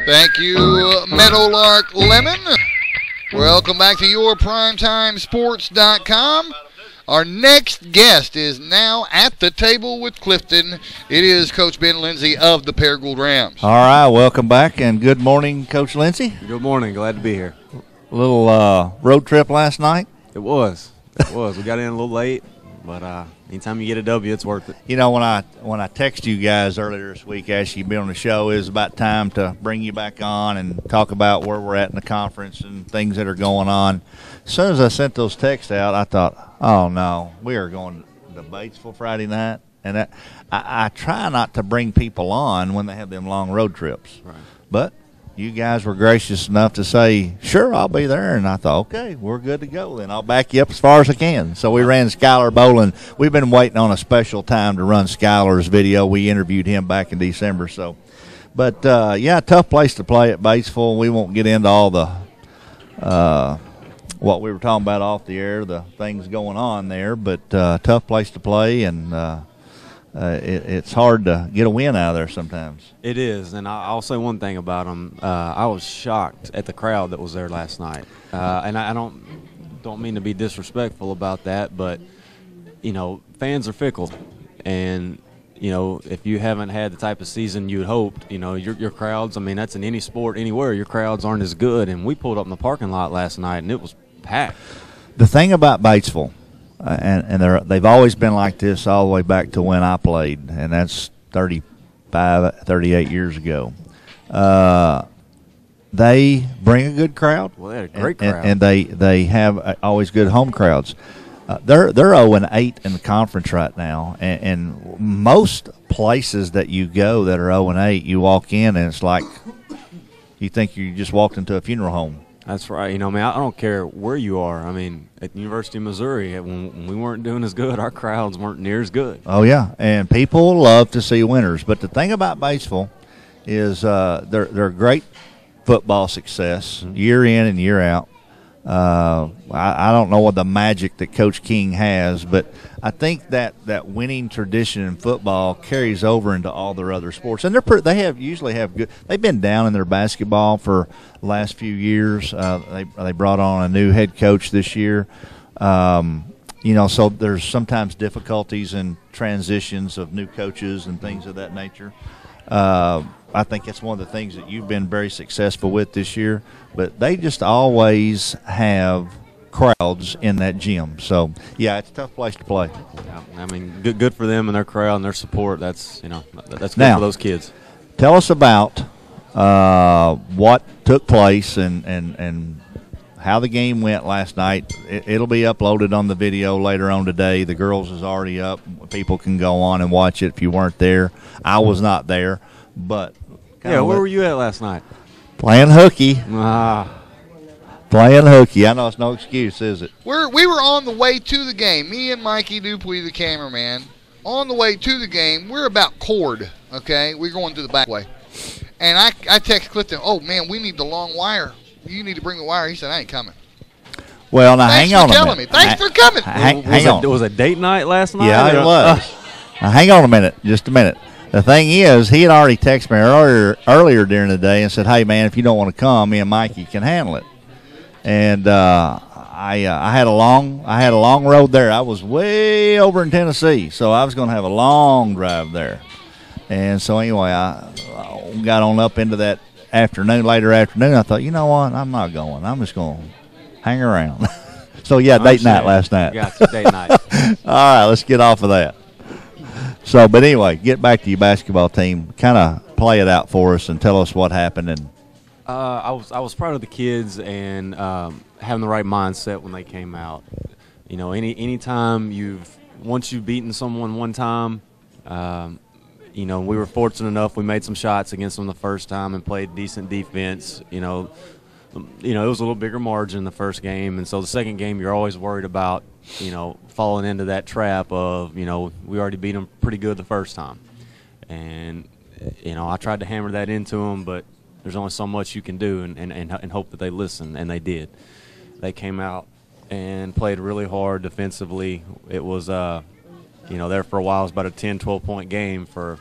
A: Thank you, Meadowlark Lemon. Welcome back to YourPrimeTimeSports.com. Our next guest is now at the table with Clifton. It is Coach Ben Lindsey of the Paragould Rams.
B: All right, welcome back, and good morning, Coach Lindsey.
V: Good morning. Glad to be here.
B: A little road trip last night?
V: It was. We got in a little late, but anytime you get a W, it's worth it.
B: You know, when I texted you guys earlier this week, asked you to be on the show, it was about time to bring you back on and talk about where we're at in the conference and things that are going on. As soon as I sent those texts out, I thought, oh, no, we are going to Batesville Friday night. And I try not to bring people on when they have them long road trips.
V: Right.
B: But you guys were gracious enough to say, sure, I'll be there. And I thought, okay, we're good to go. Then I'll back you up as far as I can. So we ran Skyler Bowlin. We've been waiting on a special time to run Skyler's video. We interviewed him back in December. But, yeah, tough place to play at Batesville. We won't get into all the what we were talking about off the air, the things going on there. But tough place to play, and it's hard to get a win out of there sometimes.
V: It is, and I'll say one thing about them. I was shocked at the crowd that was there last night, and I don't mean to be disrespectful about that, but you know, fans are fickle, and you know, if you haven't had the type of season you'd hoped, you know, your crowds. I mean, that's in any sport, anywhere. Your crowds aren't as good, and we pulled up in the parking lot last night, and it was packed.
B: The thing about Batesville. And they've always been like this all the way back to when I played, and that's 38 years ago. They bring a good crowd.
V: Well, they had a great crowd.
B: And they have always good home crowds. They're 0-8 in the conference right now, and most places that you go that are 0-8, you walk in and it's like you think you just walked into a funeral home.
V: That's right. You know, man, I don't care where you are. I mean, at the University of Missouri, when we weren't doing as good, our crowds weren't near as good.
B: Oh, yeah, and people love to see winners. But the thing about Batesville is they're great football success year in and year out. I don't know what the magic that Coach King has, but I think that winning tradition in football carries over into all their other sports, and they usually have good. They've been down in their basketball for the last few years. They brought on a new head coach this year. So there's sometimes difficulties in transitions of new coaches and things of that nature. I think it's one of the things that you've been very successful with this year, but they just always have crowds in that gym. So, yeah, it's a tough place to play.
V: Yeah, I mean, good for them and their crowd and their support. That's good
B: now,
V: for those kids.
B: Tell us about what took place and how the game went last night. It'll be uploaded on the video later on today. The girls is already up. People can go on and watch it if you weren't there. I was not there, but
V: where were you at last night?
B: Playing hooky. Playing hooky. I know it's no excuse, is it?
A: We were on the way to the game. Me and Mikey Dupuy, the cameraman, on the way to the game. We're about cord, okay? We're going to the back way. And I text Clifton, oh, man, we need the long wire. You need to bring the wire. He said, I ain't coming.
B: Well, now hang on a minute.
A: Thanks for coming.
B: Hang on.
V: It was a date night last night?
B: Yeah, it was. Now, hang on a minute. Just a minute. The thing is, he had already texted me earlier during the day and said, hey, man, if you don't want to come, me and Mikey can handle it. And I had a long road there. I was way over in Tennessee, so I was going to have a long drive there. And so anyway, I got on up into that later afternoon. I thought, you know what, I'm not going. I'm just going to hang around. So, yeah, date night last night.
V: Gotcha, date night.
B: All right, let's get off of that. So, but anyway, get back to your basketball team. Kind of play it out for us and tell us what happened. And
V: I was proud of the kids and having the right mindset when they came out. You know, anytime once you've beaten someone one time, we were fortunate enough. We made some shots against them the first time and played decent defense. It was a little bigger margin the first game, and so the second game you're always worried about, falling into that trap of, we already beat them pretty good the first time. And, I tried to hammer that into them, but there's only so much you can do and hope that they listen, and they did. They came out and played really hard defensively. It was, there for a while. It was about a 10, 12-point game for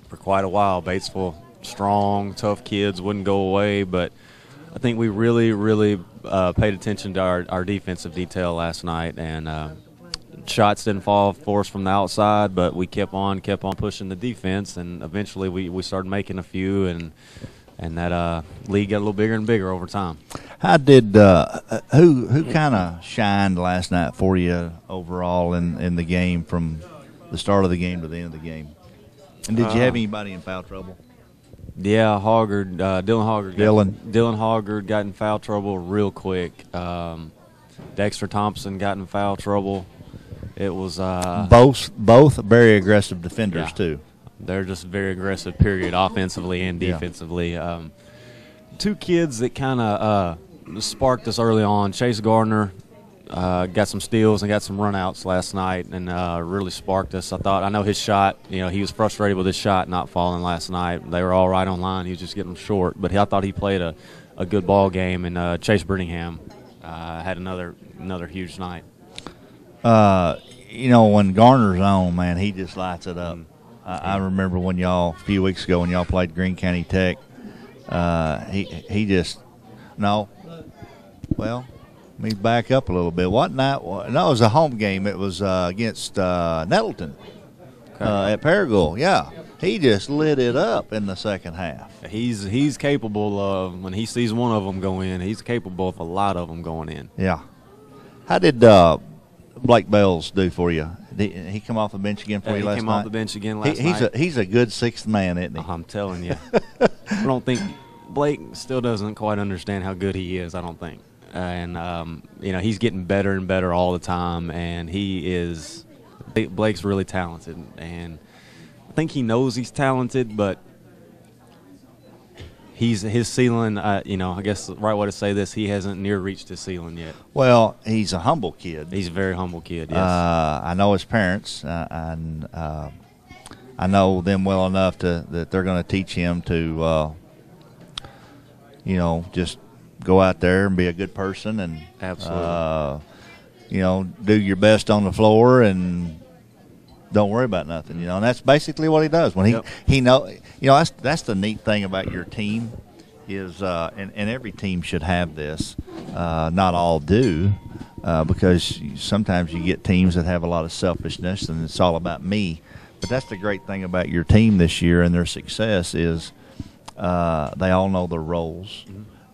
V: quite a while. Batesville, strong, tough kids, wouldn't go away, but I think we really, really paid attention to our defensive detail last night, and shots didn't fall for us from the outside, but we kept on pushing the defense, and eventually we started making a few, and that lead got a little bigger and bigger over time.
B: How did who kind of shined last night for you overall in the game from the start of the game to the end of the game? And did you have anybody in foul trouble?
V: Yeah, Hoggard, Dylan Hoggard got in foul trouble real quick. Dexter Thompson got in foul trouble. It was
B: both very aggressive defenders too.
V: They're just very aggressive, period, offensively and defensively. Yeah. Two kids that kind of sparked us early on. Chase Gardner got some steals and got some runouts last night, and really sparked us. I know his shot. He was frustrated with his shot not falling last night. They were all right on line. He was just getting them short, but I thought he played a good ball game. And Chase Brittingham had another huge night.
B: When Garner's on, man, he just lights it up. I remember a few weeks ago when y'all played Greene County Tech. Let me back up a little bit. What night? No, it was a home game. It was against Nettleton at Paragould. Yeah, he just lit it up in the second half.
V: He's capable of, when he sees one of them go in, he's capable of a lot of them going in.
B: Yeah. How did Blake Bells do for you? Did he come off the bench again for you last night?
V: He came off the bench again last night.
B: He's a good sixth man, isn't he?
V: I'm telling you. I don't think Blake still doesn't quite understand how good he is, I don't think. And, he's getting better and better all the time, and Blake's really talented. And I think he knows he's talented, but his ceiling, I guess the right way to say this, he hasn't near reached his ceiling yet.
B: Well, he's a humble kid.
V: He's a very humble kid, yes.
B: I know his parents, and I know them well enough that they're going to teach him to just go out there and be a good person and
V: absolutely,
B: do your best on the floor and don't worry about nothing. And that's basically what he does when he know. That's the neat thing about your team is, and every team should have this. Not all do, because sometimes you get teams that have a lot of selfishness and it's all about me. But that's the great thing about your team this year and their success is they all know their roles,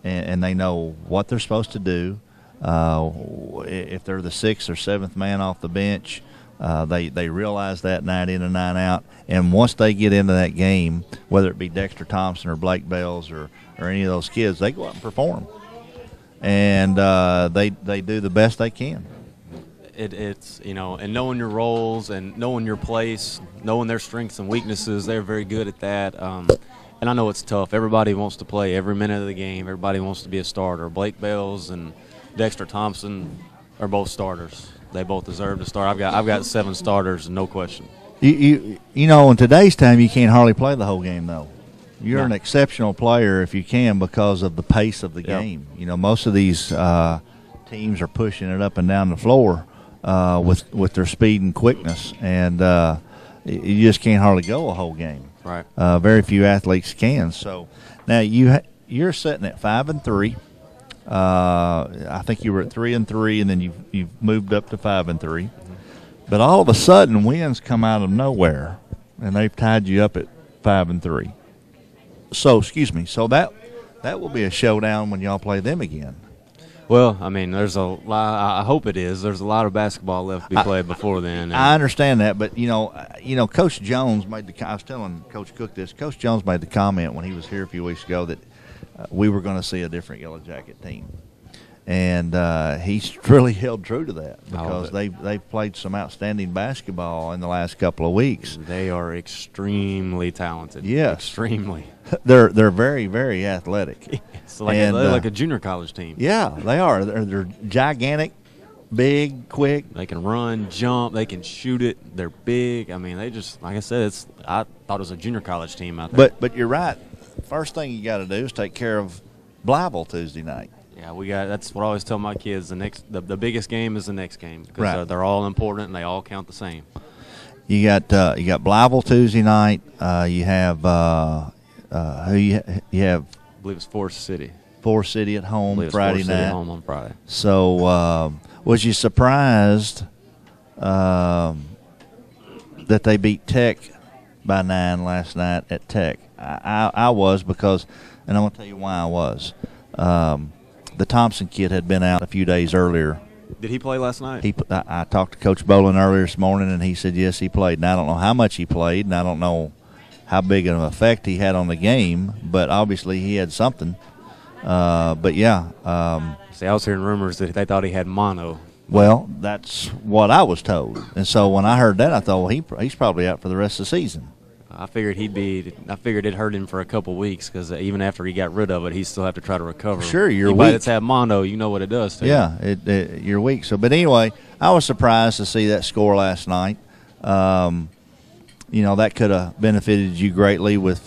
B: and they know what they're supposed to do. If they're the 6th or 7th man off the bench, they realize that night in and night out. And once they get into that game, whether it be Dexter Thompson or Blake Bells or any of those kids, they go out and perform. And they do the best they can.
V: It's and knowing your roles and knowing your place, knowing their strengths and weaknesses, they're very good at that. And I know it's tough. Everybody wants to play every minute of the game. Everybody wants to be a starter. Blake Bells and Dexter Thompson are both starters. They both deserve to start. I've got 7 starters, no question.
B: In today's time, you can't hardly play the whole game though. You're an exceptional player if you can because of the pace of the game. Most of these teams are pushing it up and down the floor with their speed and quickness, and you just can't hardly go a whole game.
V: Right.
B: Very few athletes can. So now you're sitting at 5-3. I think you were at 3-3, and then you've moved up to 5-3. But all of a sudden, wins come out of nowhere, and they've tied you up at 5-3. So that will be a showdown when y'all play them again.
V: Well, I mean, there's a lot. I hope it is. There's a lot of basketball left to be played before then.
B: I understand that, but Coach Jones made I was telling Coach Cook this. Coach Jones made the comment when he was here a few weeks ago that we were going to see a different Yellow Jacket team, and he's really held true to that because they've played some outstanding basketball in the last couple of weeks.
V: They are extremely talented.
B: Yes,
V: extremely.
B: They're very, very athletic.
V: It's they're like a junior college team.
B: Yeah, they are. They're gigantic, big, quick.
V: They can run, jump. They can shoot it. They're big. I mean, they just, like I said, I thought it was a junior college team out there.
B: But you're right. First thing you got to do is take care of Blytheville Tuesday night.
V: Yeah, that's what I always tell my kids. The biggest game is the next game because
B: right.
V: They're all important and they all count the same.
B: You got Blytheville Tuesday night. You have who you have?
V: I believe it's Forrest City.
B: Forrest City at home Friday night.
V: City at home on Friday.
B: So was you surprised that they beat Tech by 9 last night at Tech? I was because, and I'm going to tell you why I was. The Thompson kid had been out a few days earlier.
V: Did he play last night?
B: I talked to Coach Bowlin earlier this morning, and he said yes, he played. And I don't know how much he played, and I don't know how big of an effect he had on the game, but obviously he had something. But yeah.
V: See, I was hearing rumors that they thought he had mono.
B: Well, that's what I was told, and so when I heard that, I thought, well, he's probably out for the rest of the season.
V: I figured it hurt him for a couple weeks because even after he got rid of it, he still have to try to recover.
B: Sure, you're
V: Anybody
B: weak.
V: that's had mono, you know what it does to you.
B: Yeah, you're weak. So, but anyway, I was surprised to see that score last night. That could have benefited you greatly with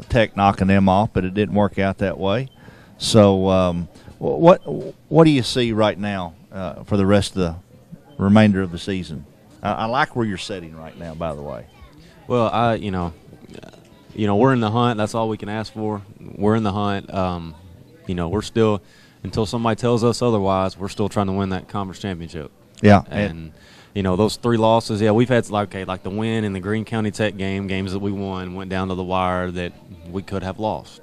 B: Tech knocking them off, but it didn't work out that way. So, what do you see right now for the rest of the remainder of the season? I like where you're sitting right now, by the way.
V: Well, we're in the hunt. That's all we can ask for. We're in the hunt. We're still, until somebody tells us otherwise, we're still trying to win that conference championship.
B: Yeah.
V: And those 3 losses, we've had like the win in the Greene County Tech games that we won went down to the wire that we could have lost.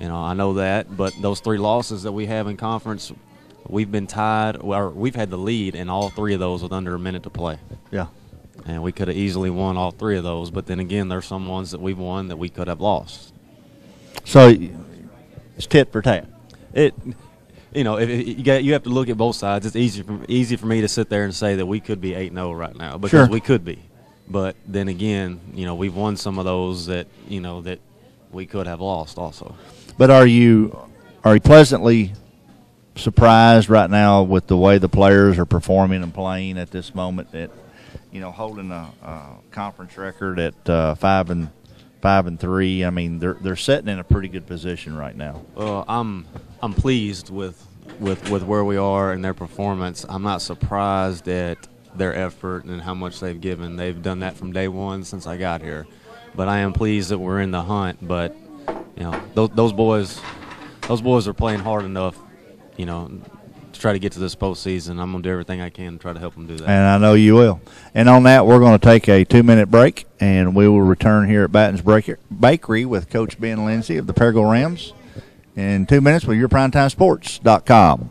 V: I know that, but those 3 losses that we have in conference, we've been tied, or we've had the lead in all 3 of those with under a minute to play.
B: Yeah.
V: And we could have easily won all 3 of those, but then again, there's some ones that we've won that we could have lost.
B: So it's tit for tat.
V: You have to look at both sides. It's easy for me to sit there and say that we could be 8-0 right now because we could be. But then again, we've won some of those that that we could have lost also.
B: But are you pleasantly surprised right now with the way the players are performing and playing at this moment? Holding a conference record at 5-3 5-3. I mean, they're sitting in a pretty good position right now.
V: Well, I'm pleased with where we are and their performance. I'm not surprised at their effort and how much they've given. They've done that from day one since I got here. But I am pleased that we're in the hunt. But those boys are playing hard enough, to try to get to this postseason. I'm going to do everything I can to try to help them do that.
B: And I know you will. And on that, we're going to take a 2-minute break, and we will return here at Batten's Bakery with Coach Ben Lindsey of the Paragould Rams in 2 minutes with YourPrimetimeSports.com.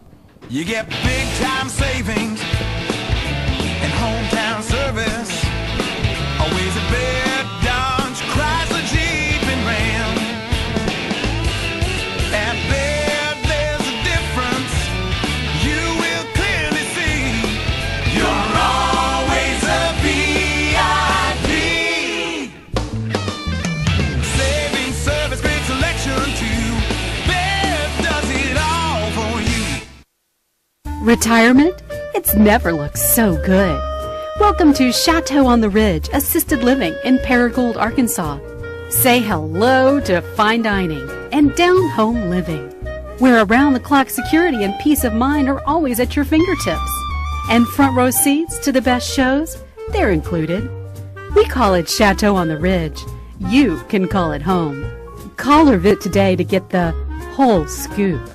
C: You get big time savings and hometown service. Always a bed, Dodge, Chrysler, Jeep, and Ram. At Bed, there's a difference you will clearly see. You're always a VIP. Saving service, great selection too. Bed does it all for you.
F: Retirement? It's never looked so good. Welcome to Chateau on the Ridge Assisted Living in Paragould, Arkansas. Say hello to fine dining and down-home living, where around-the-clock security and peace of mind are always at your fingertips. And front row seats to the best shows, they're included. We call it Chateau on the Ridge. You can call it home. Call or visit today to get the whole scoop.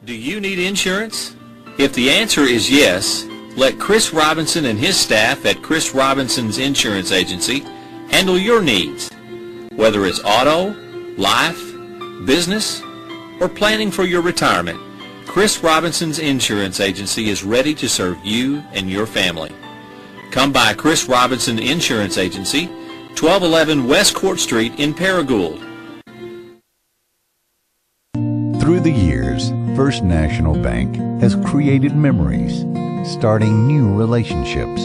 E: Do you need insurance? If the answer is yes, let Chris Robinson and his staff at Chris Robinson's Insurance Agency handle your needs. Whether it's auto, life, business, or planning for your retirement, Chris Robinson's Insurance Agency is ready to serve you and your family. Come by Chris Robinson Insurance Agency, 1211 West Court Street in Paragould.
D: Through the years, First National Bank has created memories, starting new relationships,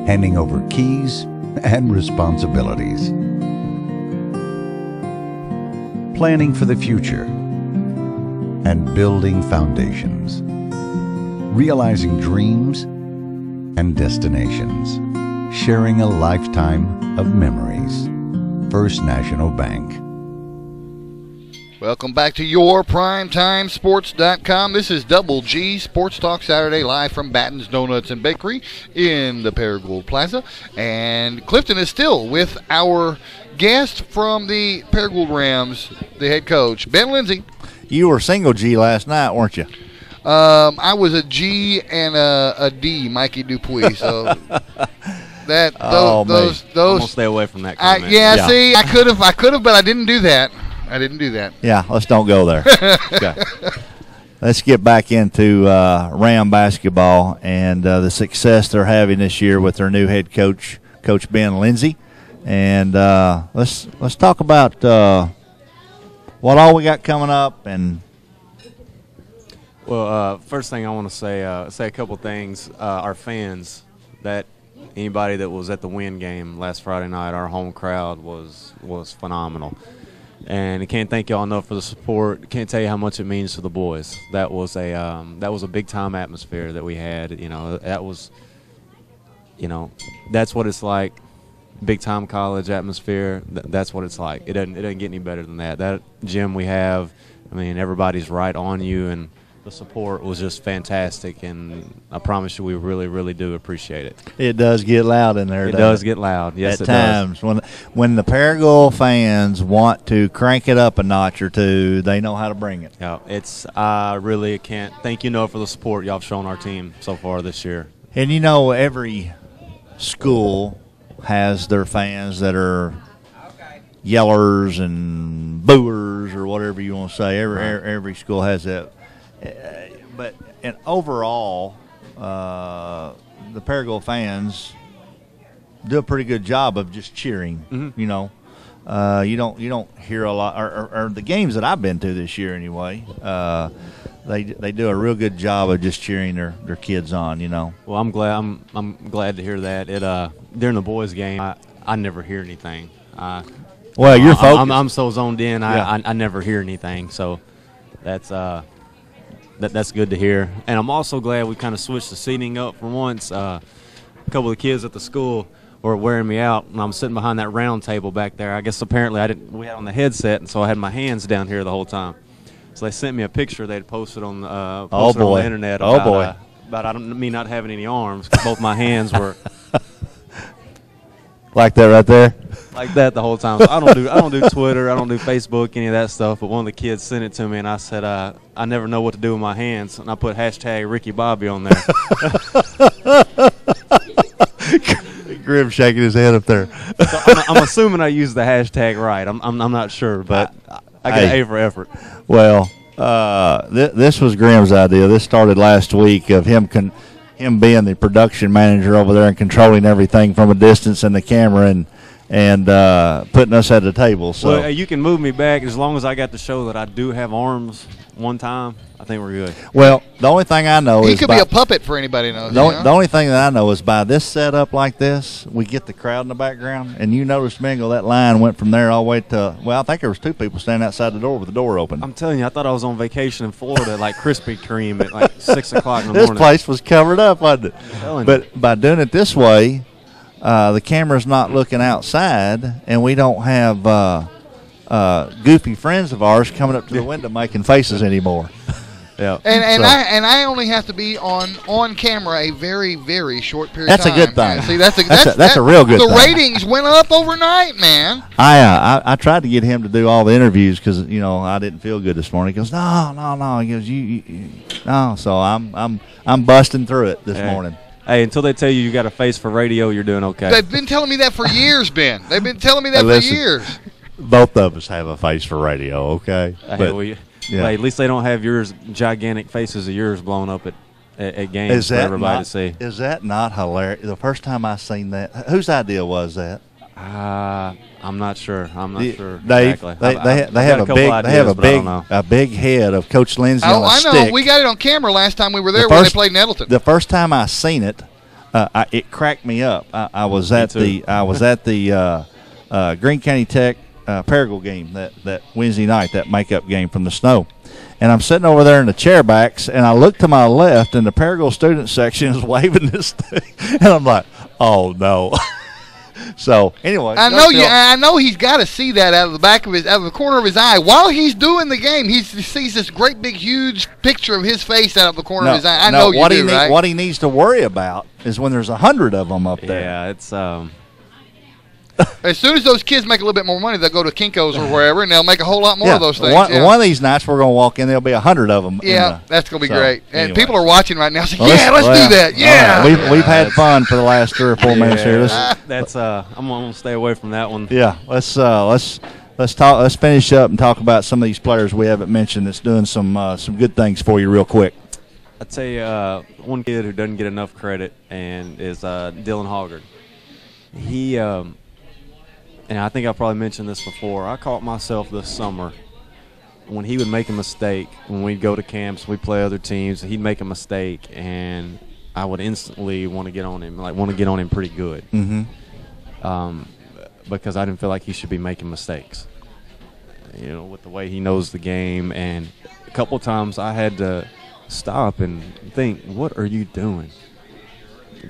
D: handing over keys and responsibilities, planning for the future, and building foundations, realizing dreams and destinations, sharing a lifetime of memories. First National Bank.
A: Welcome back to YourPrimetimeSports.com. This is Double G Sports Talk Saturday, live from Batten's Donuts and Bakery in the Paragould Plaza. And Clifton is still with our guest from the Paragould Rams, the head coach, Ben Lindsey.
B: You were single G last night, weren't you?
A: I was a G and a D, Mikey Dupuis. So that those
V: I'm gonna stay away from that comment.
A: See, I could have, but I didn't do that.
B: Yeah, let's don't go there. Okay. Let's get back into Ram basketball and the success they're having this year with their new head coach, Coach Ben Lindsey. And let's talk about what all we got coming up. And
V: well, first thing I want to say a couple things. Our fans, that anybody that was at the Wynne game last Friday night, our home crowd was phenomenal. And I can't thank y'all enough for the support. Can't tell you how much it means to the boys. That was a big time atmosphere that we had. That's what it's like. Big time college atmosphere. That's what it's like. It doesn't get any better than that. That gym we have, I mean, everybody's right on you, and the support was just fantastic, and I promise you we really, really do appreciate it.
B: It does get loud in there.
V: It does get loud, yes,
B: at times. When the Paragould fans want to crank it up a notch or two, they know how to bring it.
V: Yeah, I really can't thank you enough for the support y'all have shown our team so far this year.
B: And every school has their fans that are yellers and booers or whatever you want to say. Every school has that. But overall, the Paragould fans do a pretty good job of just cheering. Mm-hmm. You don't hear a lot, or the games that I've been to this year anyway. They do a real good job of just cheering their kids on.
V: Well, I'm glad to hear that. During the boys' game, I never hear anything.
B: Well, you're focused.
V: I'm so zoned in.
B: Yeah.
V: I never hear anything. So that's that's good to hear. And I'm also glad we kind of switched the seating up for once. A couple of the kids at the school were wearing me out, and I'm sitting behind that round table back there. I guess apparently we had on the headset, and so I had my hands down here the whole time. So they sent me a picture they'd posted on on the internet about me not having any arms, 'cause both my hands were
B: like that right there.
V: Like that the whole time. So I don't do Twitter, I don't do Facebook, any of that stuff. But one of the kids sent it to me, and I said, I never know what to do with my hands, and I put hashtag Ricky Bobby on there.
B: Grim shaking his head up there.
V: So I'm assuming I used the hashtag right. I'm not sure, but I get an A for effort.
B: Well, this was Grim's idea. This started last week of him being the production manager over there and controlling everything from a distance and the camera and putting us at the table. So
V: well, you can move me back as long as I got to show that I do have arms one time. I think we're good.
B: Well, the only thing I know is
A: he could be a puppet for anybody knows.
B: The only thing that I know is by this setup like this, we get the crowd in the background, and you notice, Mingle, that line went from there all the way to, well, I think there was 2 people standing outside the door with the door open.
V: I'm telling you, I thought I was on vacation in Florida, like Krispy Kreme at like 6 o'clock in the
B: This
V: morning.
B: place was covered up, wasn't it? But by doing it this way, the camera's not looking outside, and we don't have goofy friends of ours coming up to the window making faces anymore.
V: Yeah,
A: and I only have to be on camera a very, very short period of
B: time. That's a good thing.
A: See,
B: that's a real good thing.
A: The ratings went up overnight, man.
B: I tried to get him to do all the interviews because I didn't feel good this morning. He goes, no. He goes, you no. So I'm busting through it this morning.
V: Hey, until they tell you got a face for radio, you're doing okay.
A: They've been telling me that for years, Ben. They've been telling me that for years.
B: Both of us have a face for radio, okay?
V: Hey, at least they don't have yours, gigantic faces of yours blown up at games for everybody to see.
B: Is that not hilarious? The first time I seen that, whose idea was that?
V: I'm not sure. Sure.
B: Dave,
V: exactly.
B: they have a big head of Coach Lindsey on a stick.
A: I know. We got it on camera last time we were there when they played Nettleton.
B: The first time I seen it, it cracked me up. I was at the Greene County Tech Paragould game that Wednesday night, that makeup game from the snow. And I'm sitting over there in the chairbacks, and I look to my left, and the Paragould student section is waving this thing. And I'm like, oh, no. So, anyway.
A: I know he's got to see that out of the corner of his eye. While he's doing the game, he sees this great big huge picture of his face out of the corner of his eye. I know you do, right?
B: What he needs to worry about is when there's 100 of them up there.
V: Yeah, it's
A: as soon as those kids make a little bit more money, they'll go to Kinko's or wherever, and they'll make a whole lot more of those things.
B: One of these nights we're going to walk in, there'll be 100 of them.
A: Yeah, that's going to be great. And people are watching right now saying, let's do that. Yeah.
B: Right. We've had fun for the last 3 or 4 minutes here.
V: That's I'm going to stay away from that one.
B: Yeah, let's finish up and talk about some of these players we haven't mentioned that's doing some good things for you real quick.
V: I'd say one kid who doesn't get enough credit and is Dylan Hoggard. He and I think I probably mentioned this before. I caught myself this summer when he would make a mistake. When we'd go to camps, we'd play other teams, he'd make a mistake, and I would instantly want to get on him, pretty good.
B: Mm-hmm.
V: Because I didn't feel like he should be making mistakes. With the way he knows the game. And a couple of times I had to stop and think, what are you doing?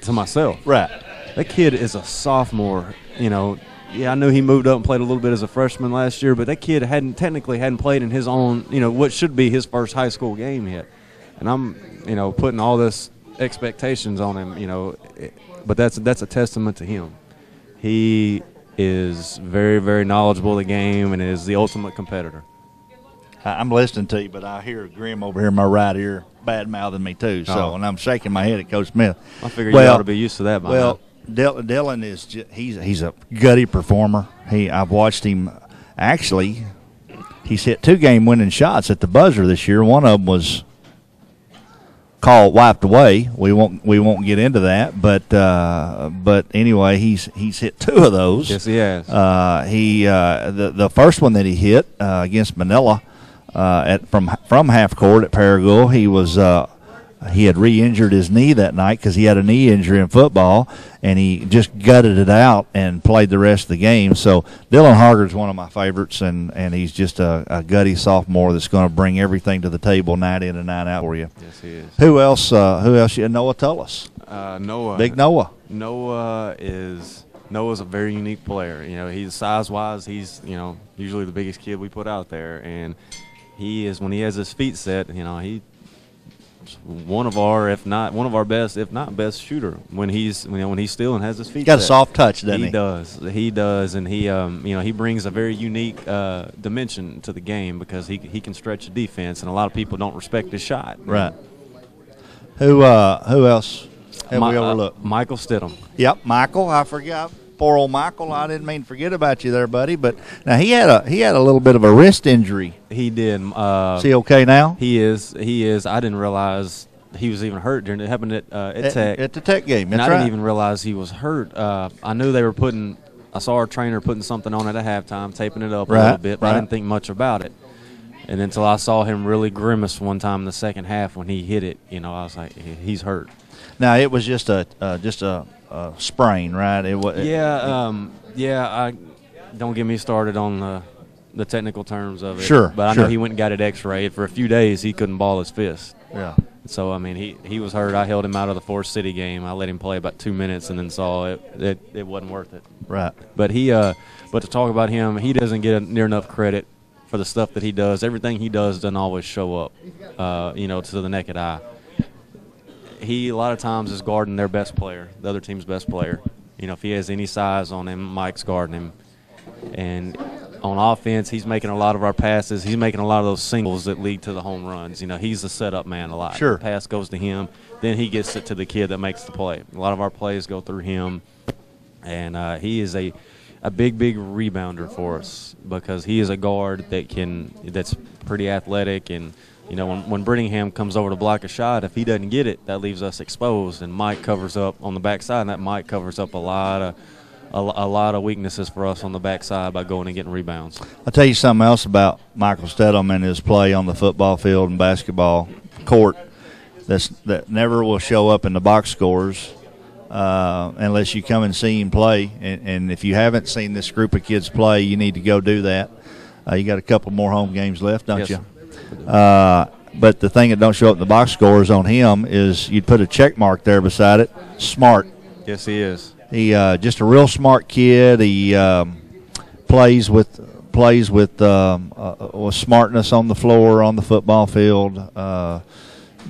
V: To myself.
B: Right.
V: That kid is a sophomore, Yeah, I knew he moved up and played a little bit as a freshman last year, but that kid hadn't played in his own, what should be his first high school game yet. And I'm, putting all this expectations on him, but that's a testament to him. He is very, very knowledgeable of the game and is the ultimate competitor.
B: I'm listening to you, but I hear Grim over here in my right ear bad-mouthing me too. So, and I'm shaking my head at Coach Smith.
V: I figure you ought to be used to that by now.
B: Dylan is he's a gutty performer. I've watched him. Actually, he's hit 2 game-winning shots at the buzzer this year. One of them was wiped away. We won't get into that, but anyway, he's hit 2 of those.
V: Yes, he has.
B: The first one that he hit against Manila from half court at Paragould, he had re-injured his knee that night because he had a knee injury in football, and he just gutted it out and played the rest of the game. So Dylan Harger's one of my favorites, and he's just a gutty sophomore that's going to bring everything to the table night in and night out for you.
V: Yes, he is.
B: Who else? Noah Tullis.
V: Noah.
B: Big Noah.
V: Noah's a very unique player. You know, he's size-wise, he's, you know, usually the biggest kid we put out there, and he is, when he has his feet set, you know, he's one of our best, if not best shooter when he's still and has his feet set.
B: Got a soft touch, doesn't he?
V: He does, and he he brings a very unique dimension to the game because he can stretch the defense, and a lot of people don't respect his shot.
B: Right. Who else have we overlooked?
V: Michael Stidham.
B: Yep, Michael. I forgot. Poor old Michael. I didn't mean to forget about you there, buddy. But now he had a little bit of a wrist injury.
V: He did.
B: Is he okay now?
V: He is. I didn't realize he was even hurt during it. Happened at Tech.
B: At the Tech game. That's
V: and I
B: right.
V: didn't even realize he was hurt. I knew they were putting. I saw our trainer putting something on at halftime, taping it up a little bit, but I didn't think much about it. And until I saw him really grimace one time in the second half when he hit it, you know, I was like, he's hurt.
B: Now it was just a sprain, right?
V: I don't get me started on the technical terms of it.
B: Sure,
V: but I know he went and got it X-rayed. For a few days, he couldn't ball his fist.
B: Yeah.
V: So I mean, he was hurt. I held him out of the Forrest City game. I let him play about 2 minutes, and then saw it wasn't worth it.
B: Right.
V: But but to talk about him, he doesn't get near enough credit for the stuff that he does. Everything he does doesn't always show up, to the naked eye. He a lot of times is guarding their best player, the other team's best player. You know, if he has any size on him, Mike's guarding him. And on offense, he's making a lot of our passes. He's making a lot of those singles that lead to the home runs. You know, he's the setup man a lot.
B: Sure.
V: The pass goes to him, then he gets it to the kid that makes the play. A lot of our plays go through him. And he is a big rebounder for us because he is a guard that's pretty athletic. And you know, when Brittingham comes over to block a shot, if he doesn't get it, that leaves us exposed, and Mike covers up on the backside, and that Mike covers up a lot of weaknesses for us on the backside by going and getting rebounds.
B: I'll tell you something else about Michael Stedham and his play on the football field and basketball court that never will show up in the box scores unless you come and see him play. And if you haven't seen this group of kids play, you need to go do that. You got a couple more home games left, don't you? But the thing that don't show up in the box scores on him is you'd put a check mark there beside it. Smart.
V: Yes, he is.
B: He just a real smart kid. He plays with smartness on the floor, on the football field.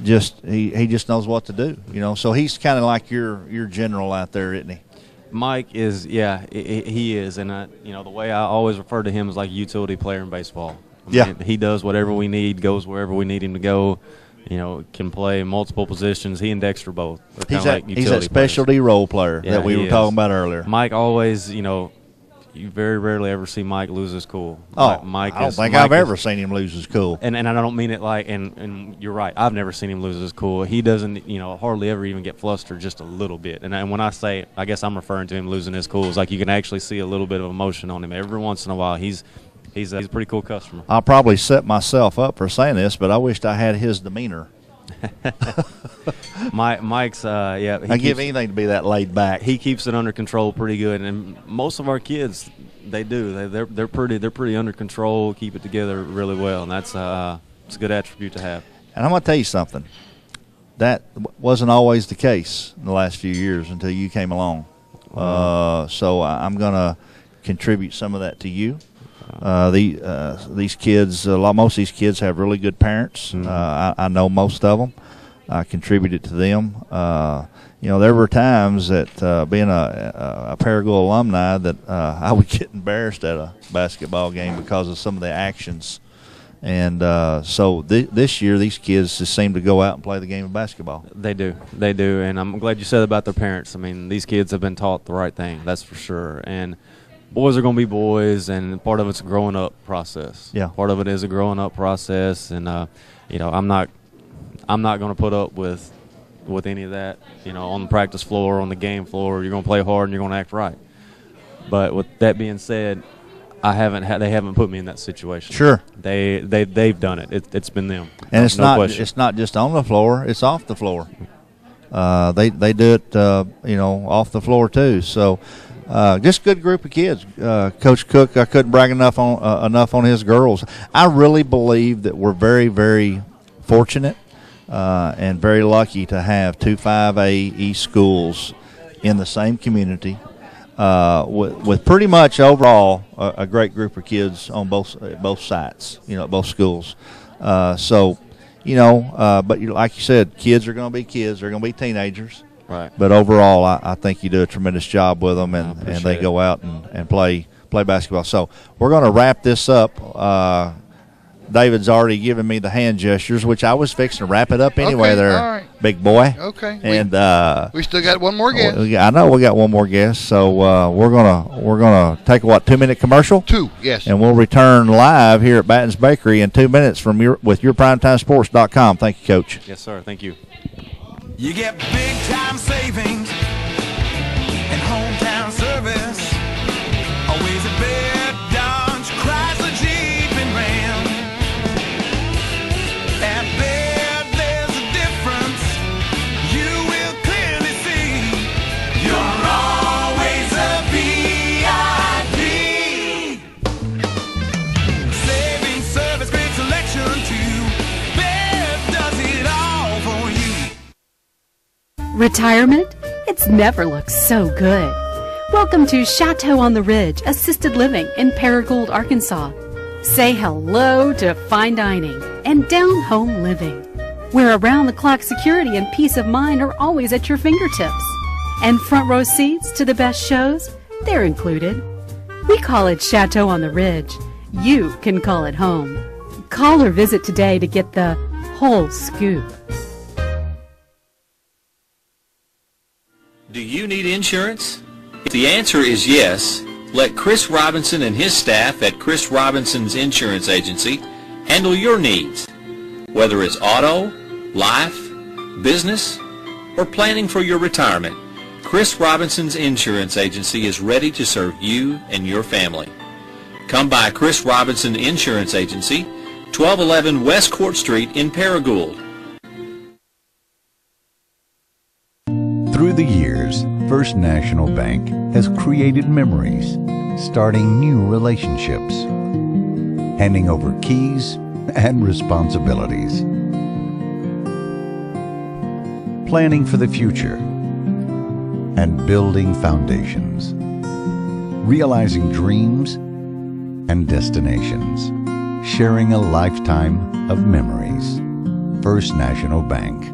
B: He just knows what to do. You know, so he's kind of like your general out there, isn't he?
V: Mike is, he is, and the way I always refer to him is like a utility player in baseball. I mean, he does whatever we need, goes wherever we need him to go. You know, can play multiple positions. He and Dexter both.
B: He's that specialty role player that we were talking about earlier.
V: Mike always, you very rarely ever see Mike lose his cool.
B: I don't think I've ever seen him lose his cool.
V: And I don't mean it like, and you're right, I've never seen him lose his cool. He doesn't, hardly ever even get flustered just a little bit. And when I say, I guess I'm referring to him losing his cool, it's like you can actually see a little bit of emotion on him. Every once in a while, he's a pretty cool customer.
B: I'll probably set myself up for saying this, but I wished I had his demeanor.
V: Mike's
B: I give anything to be that laid back.
V: He keeps it under control pretty good, and most of our kids, they do. They're pretty under control, keep it together really well, and that's it's a good attribute to have.
B: And I'm going to tell you something. That wasn't always the case in the last few years until you came along. So I'm going to contribute some of that to you. These kids, most of these kids have really good parents. I know most of them. I contributed to them. There were times that being a Paragould alumni that I would get embarrassed at a basketball game because of some of the actions. And so this year, these kids just seem to go out and play the game of basketball.
V: They do, and I'm glad you said about their parents. I mean, these kids have been taught the right thing, that's for sure. And boys are going to be boys, and part of it's a growing up process.
B: Yeah,
V: part of it is a growing up process, and I'm not going to put up with any of that. On the practice floor, on the game floor, you're going to play hard and you're going to act right. But with that being said, They haven't put me in that situation.
B: Sure.
V: They've done it. It's been them.
B: And it's
V: no
B: not
V: question.
B: it's not just on the floor; it's off the floor. They do it off the floor too. So just good group of kids. Coach Cook, I couldn't brag enough on his girls. I really believe that we're very, very fortunate and very lucky to have two 5A East schools in the same community. With pretty much overall a great group of kids on both sides, both schools. But like you said, kids are going to be kids. They're going to be teenagers.
V: Right.
B: But overall, I think you do a tremendous job with them, and they go out and play basketball. So we're going to wrap this up. David's already given me the hand gestures, which I was fixing to wrap it up anyway.
A: Okay,
B: there,
A: all right.
B: Big boy.
A: Okay.
B: And
A: we still got one more guest.
B: I know we got one more guest, so we're gonna take a 2-minute commercial.
A: 2, yes.
B: And we'll return live here at Batten's Bakery in 2 minutes with yourprimetimesports.com. Thank you, Coach.
V: Yes, sir. Thank you.
C: You get big time savings and hometown service. Always a bed, Dodge, Chrysler, Jeep, and Ram. At Bed, there's a difference you will clearly see. You're always a VIP. Saving service, great selection too. Bed does it all for you.
F: Retirement? It's never looked so good. Welcome to Chateau on the Ridge Assisted Living in Paragould, Arkansas. Say hello to fine dining and down-home living, where around-the-clock security and peace of mind are always at your fingertips. And front row seats to the best shows, they're included. We call it Chateau on the Ridge. You can call it home. Call or visit today to get the whole scoop.
E: Do you need insurance? If the answer is yes, let Chris Robinson and his staff at Chris Robinson's Insurance Agency handle your needs. Whether it's auto, life, business, or planning for your retirement, Chris Robinson's Insurance Agency is ready to serve you and your family. Come by Chris Robinson Insurance Agency, 1211 West Court Street in Paragould.
D: Through the years, First National Bank has created memories, starting new relationships, handing over keys and responsibilities, planning for the future, and building foundations, realizing dreams and destinations, sharing a lifetime of memories. First National Bank.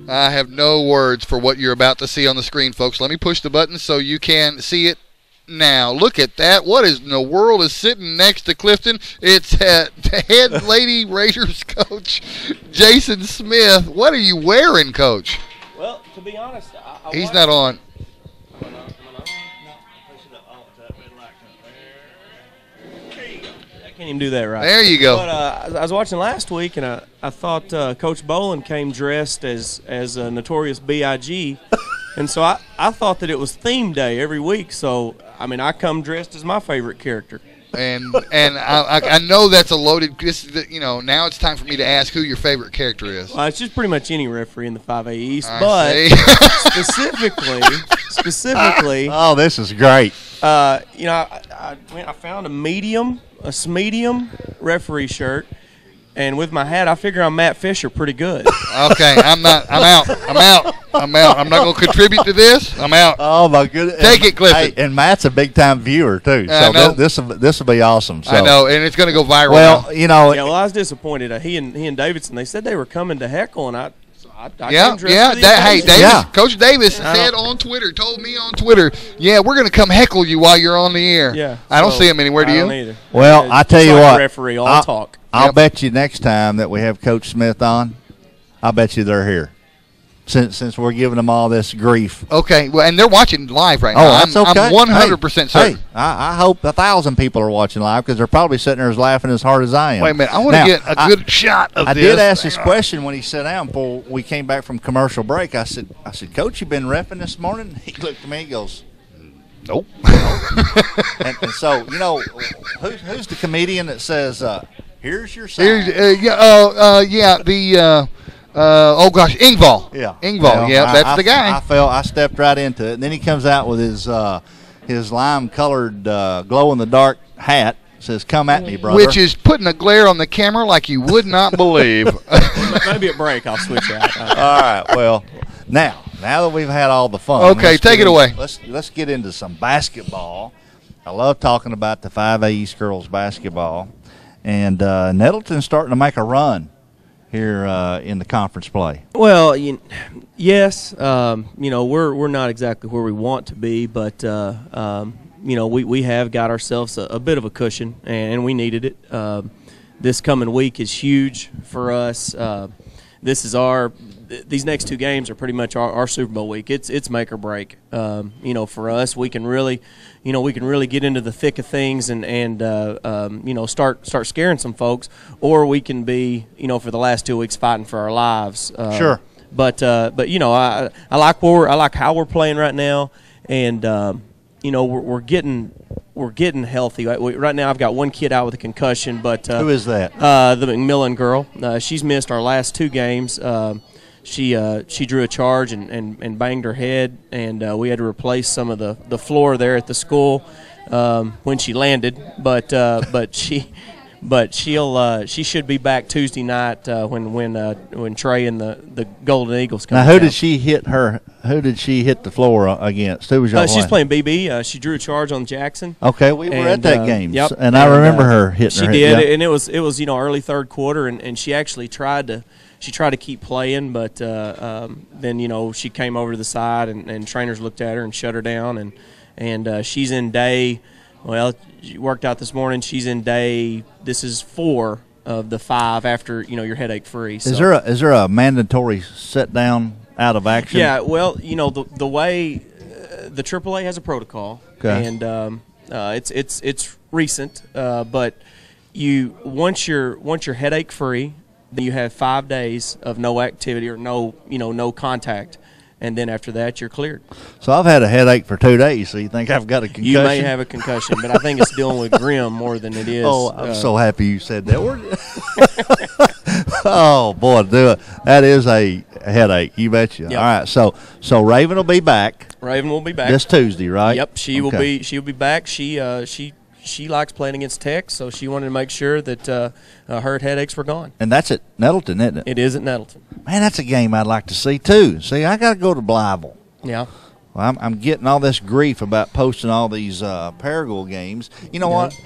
A: I have no words for what you're about to see on the screen, folks. Let me push the button so you can see it now. Look at that. What in the world is sitting next to Clifton? It's head Lady Raiders coach Jason Smith. What are you wearing, Coach?
I: Well, to be honest,
A: he's not on.
I: I can't even do that right.
A: There you go.
I: But I was watching last week, and I thought Coach Bowlin came dressed as a notorious B.I.G., and so I thought that it was theme day every week. So, I mean, I come dressed as my favorite character.
A: And I know that's a loaded. Now it's time for me to ask who your favorite character is.
I: Well, it's just pretty much any referee in the 5A East, specifically.
B: Oh, this is great.
I: I found a medium referee shirt, and with my hat, I figure I'm Matt Fisher pretty good.
A: Okay, I'm out. I'm not going to contribute to this. I'm out.
B: Oh my goodness!
A: Take it, Clifton.
B: Hey, and Matt's a big time viewer too, so this will be awesome. So.
A: I know, and it's going to go viral.
B: Well,
A: now.
I: I was disappointed. He and Davidson, they said they were coming to heckle, and I
A: Coach Davis said on Twitter, told me on Twitter, we're going to come heckle you while you're on the air.
I: Yeah,
A: I don't see him anywhere. Do you?
I: I don't either.
B: Well, I tell you what,
I: referee, all talk.
B: I'll bet you next time that we have Coach Smith on, I'll bet you they're here. Since we're giving them all this grief.
A: Okay, well, and they're watching live right now.
B: That's okay.
A: I'm 100% certain.
B: Hey, I hope 1,000 people are watching live because they're probably sitting there laughing as hard as I am.
A: Wait a minute, I want to get a good shot of this.
B: I did ask this question when he sat down before we came back from commercial break. I said, Coach, you been reffing this morning? He looked at me and goes, Nope. and so, you know, who's the comedian that says, here's your sign?
A: Oh gosh, Ingval.
B: Yeah.
A: Ingval.
B: Well,
A: Yeah, that's the guy.
B: I stepped right into it. And then he comes out with his lime-colored glow-in-the-dark hat. Says, "Come at me, brother."
A: Which is putting a glare on the camera like you would not believe.
I: Maybe at break I'll switch out.
B: All right. Well, now that we've had all the fun,
A: okay, take it away.
B: Let's get into some basketball. I love talking about the 5A East girls basketball, and Nettleton's starting to make a run here in the conference play.
I: Well, yes, you know, we're not exactly where we want to be, but you know, we have got ourselves a bit of a cushion, and we needed it. This coming week is huge for us. This is these next 2 games are pretty much our Super Bowl week. It's make or break. You know, for us, we can really get into the thick of things and you know, start scaring some folks, or we can be, you know, for the last 2 weeks fighting for our lives.
B: Sure.
I: But you know, I like how we're playing right now, and you know, we're getting healthy. Right now, I've got 1 kid out with a concussion. But
B: who is that?
I: The McMillan girl. She's missed our last 2 games. She drew a charge and banged her head, and we had to replace some of the floor there at the school when she landed. But she should be back Tuesday night when Trey and the Golden Eagles come.
B: Now, who did she hit her? Who did she hit the floor against? Who was y'all
I: She's
B: playing?
I: Beebe. She drew a charge on Jackson.
B: Okay, we were at that game.
I: Yep.
B: And I remember her hitting her head.
I: She did,
B: yep.
I: and it was you know, early third quarter, and she actually tried to keep playing, but then, you know, she came over to the side, and trainers looked at her and shut her down, and she's in day. Well, she worked out this morning. She's in day. This is 4 of the 5 after, you know, you're headache free. So.
B: Is there a mandatory set down out of action?
I: Yeah. Well, you know, the way the AAA has a protocol,
B: okay.
I: And it's recent, but once you're headache free, then you have 5 days of no activity or no contact. And then after that, you're cleared.
B: So I've had a headache for 2 days. So you think I've got a concussion?
I: You may have a concussion, but I think it's dealing with Grimm more than it is.
B: Oh, I'm so happy you said that word. Oh boy, that is a headache. You betcha.
I: Yep.
B: All right, so Raven will be back.
I: Raven will be back
B: this Tuesday, right?
I: Yep, she will be. She'll be back. She likes playing against Tech, so she wanted to make sure that her headaches were gone.
B: And that's at Nettleton, isn't it?
I: It is at Nettleton.
B: Man, that's a game I'd like to see, too. See, I got to go to Blytheville.
I: Yeah.
B: Well, I'm getting all this grief about posting all these Paragould games. You know what?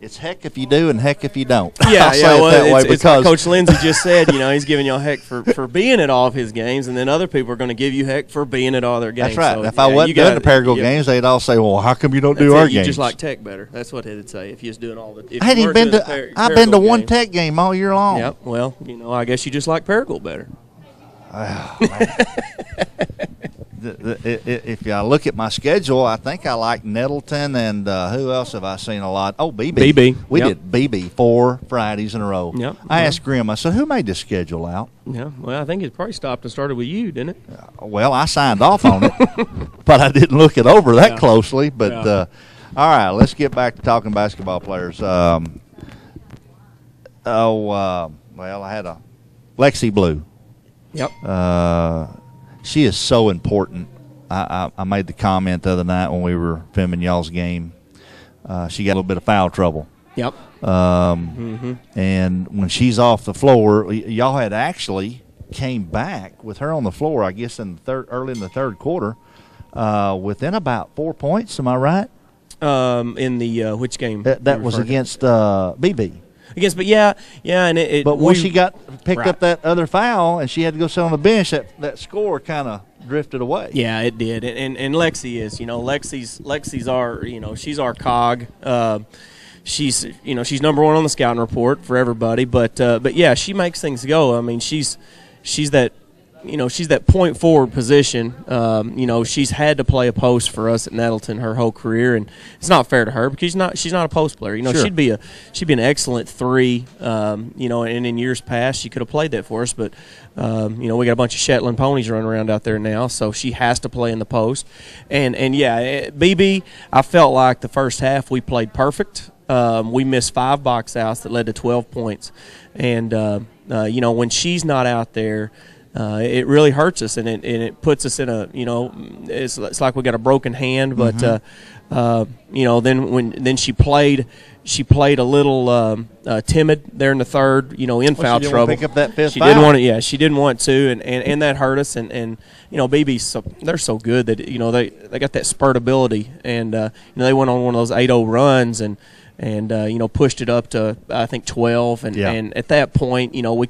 B: It's heck if you do and heck if you don't.
I: Yeah,
B: I'll say it that way
I: it's like Coach Lindsey just said. You know, he's giving y'all heck for being at all of his games, and then other people are going to give you heck for being at all their games.
B: That's right.
I: So,
B: if I wasn't doing the Paragould games, they'd all say, "Well, how come you don't do our games?"
I: You just like Tech better. That's what he'd say if you was doing all the.
B: I've been to one Tech game all year long.
I: Yep. Well, you know, I guess you just like Paragould better.
B: If I look at my schedule, I think I like Nettleton and who else have I seen a lot? Oh, Beebe.
I: Beebe.
B: We did Beebe 4 Fridays in a row.
I: Yep.
B: I asked Grimm, I said, who made this schedule out?
I: Yeah, well, I think it probably stopped and started with you, didn't it?
B: Well, I signed off on it, but I didn't look it over that closely. But all right, let's get back to talking basketball players. Well, I had a Lexi Blue.
I: Yep.
B: She is so important. I made the comment the other night when we were filming y'all's game. She got a little bit of foul trouble.
I: Yep.
B: And when she's off the floor, y'all had actually came back with her on the floor, I guess, early in the third quarter, within about 4 points. Am I right?
I: In the which game?
B: That was against BB.
I: But and
B: but when she got picked up that other foul and she had to go sit on the bench, that score kind of drifted away.
I: Yeah, it did. And Lexi is, you know, Lexi's our, you know, she's our cog. She's, you know, she's number 1 on the scouting report for everybody. But yeah, she makes things go. I mean, she's that she's that point forward position. She's had to play a post for us at Nettleton her whole career, and it's not fair to her because she's not a post player.
B: Sure.
I: She'd be an excellent 3. And in years past she could have played that for us, but we got a bunch of Shetland ponies running around out there now, so she has to play in the post. And BB, I felt like the first half we played perfect. We missed 5 box outs that led to 12 points, and when she's not out there, it really hurts us, and it puts us in a it's like we got a broken hand. But then she played a little timid there in the third. In foul
B: she didn't
I: trouble.
B: Pick up that 5th
I: She
B: foul.
I: didn't want to. Yeah, she didn't want to, and that hurt us. And BB's they're so good that they got that spurt ability, and they went on one of those 8-0 runs and pushed it up to I think 12, and at that point we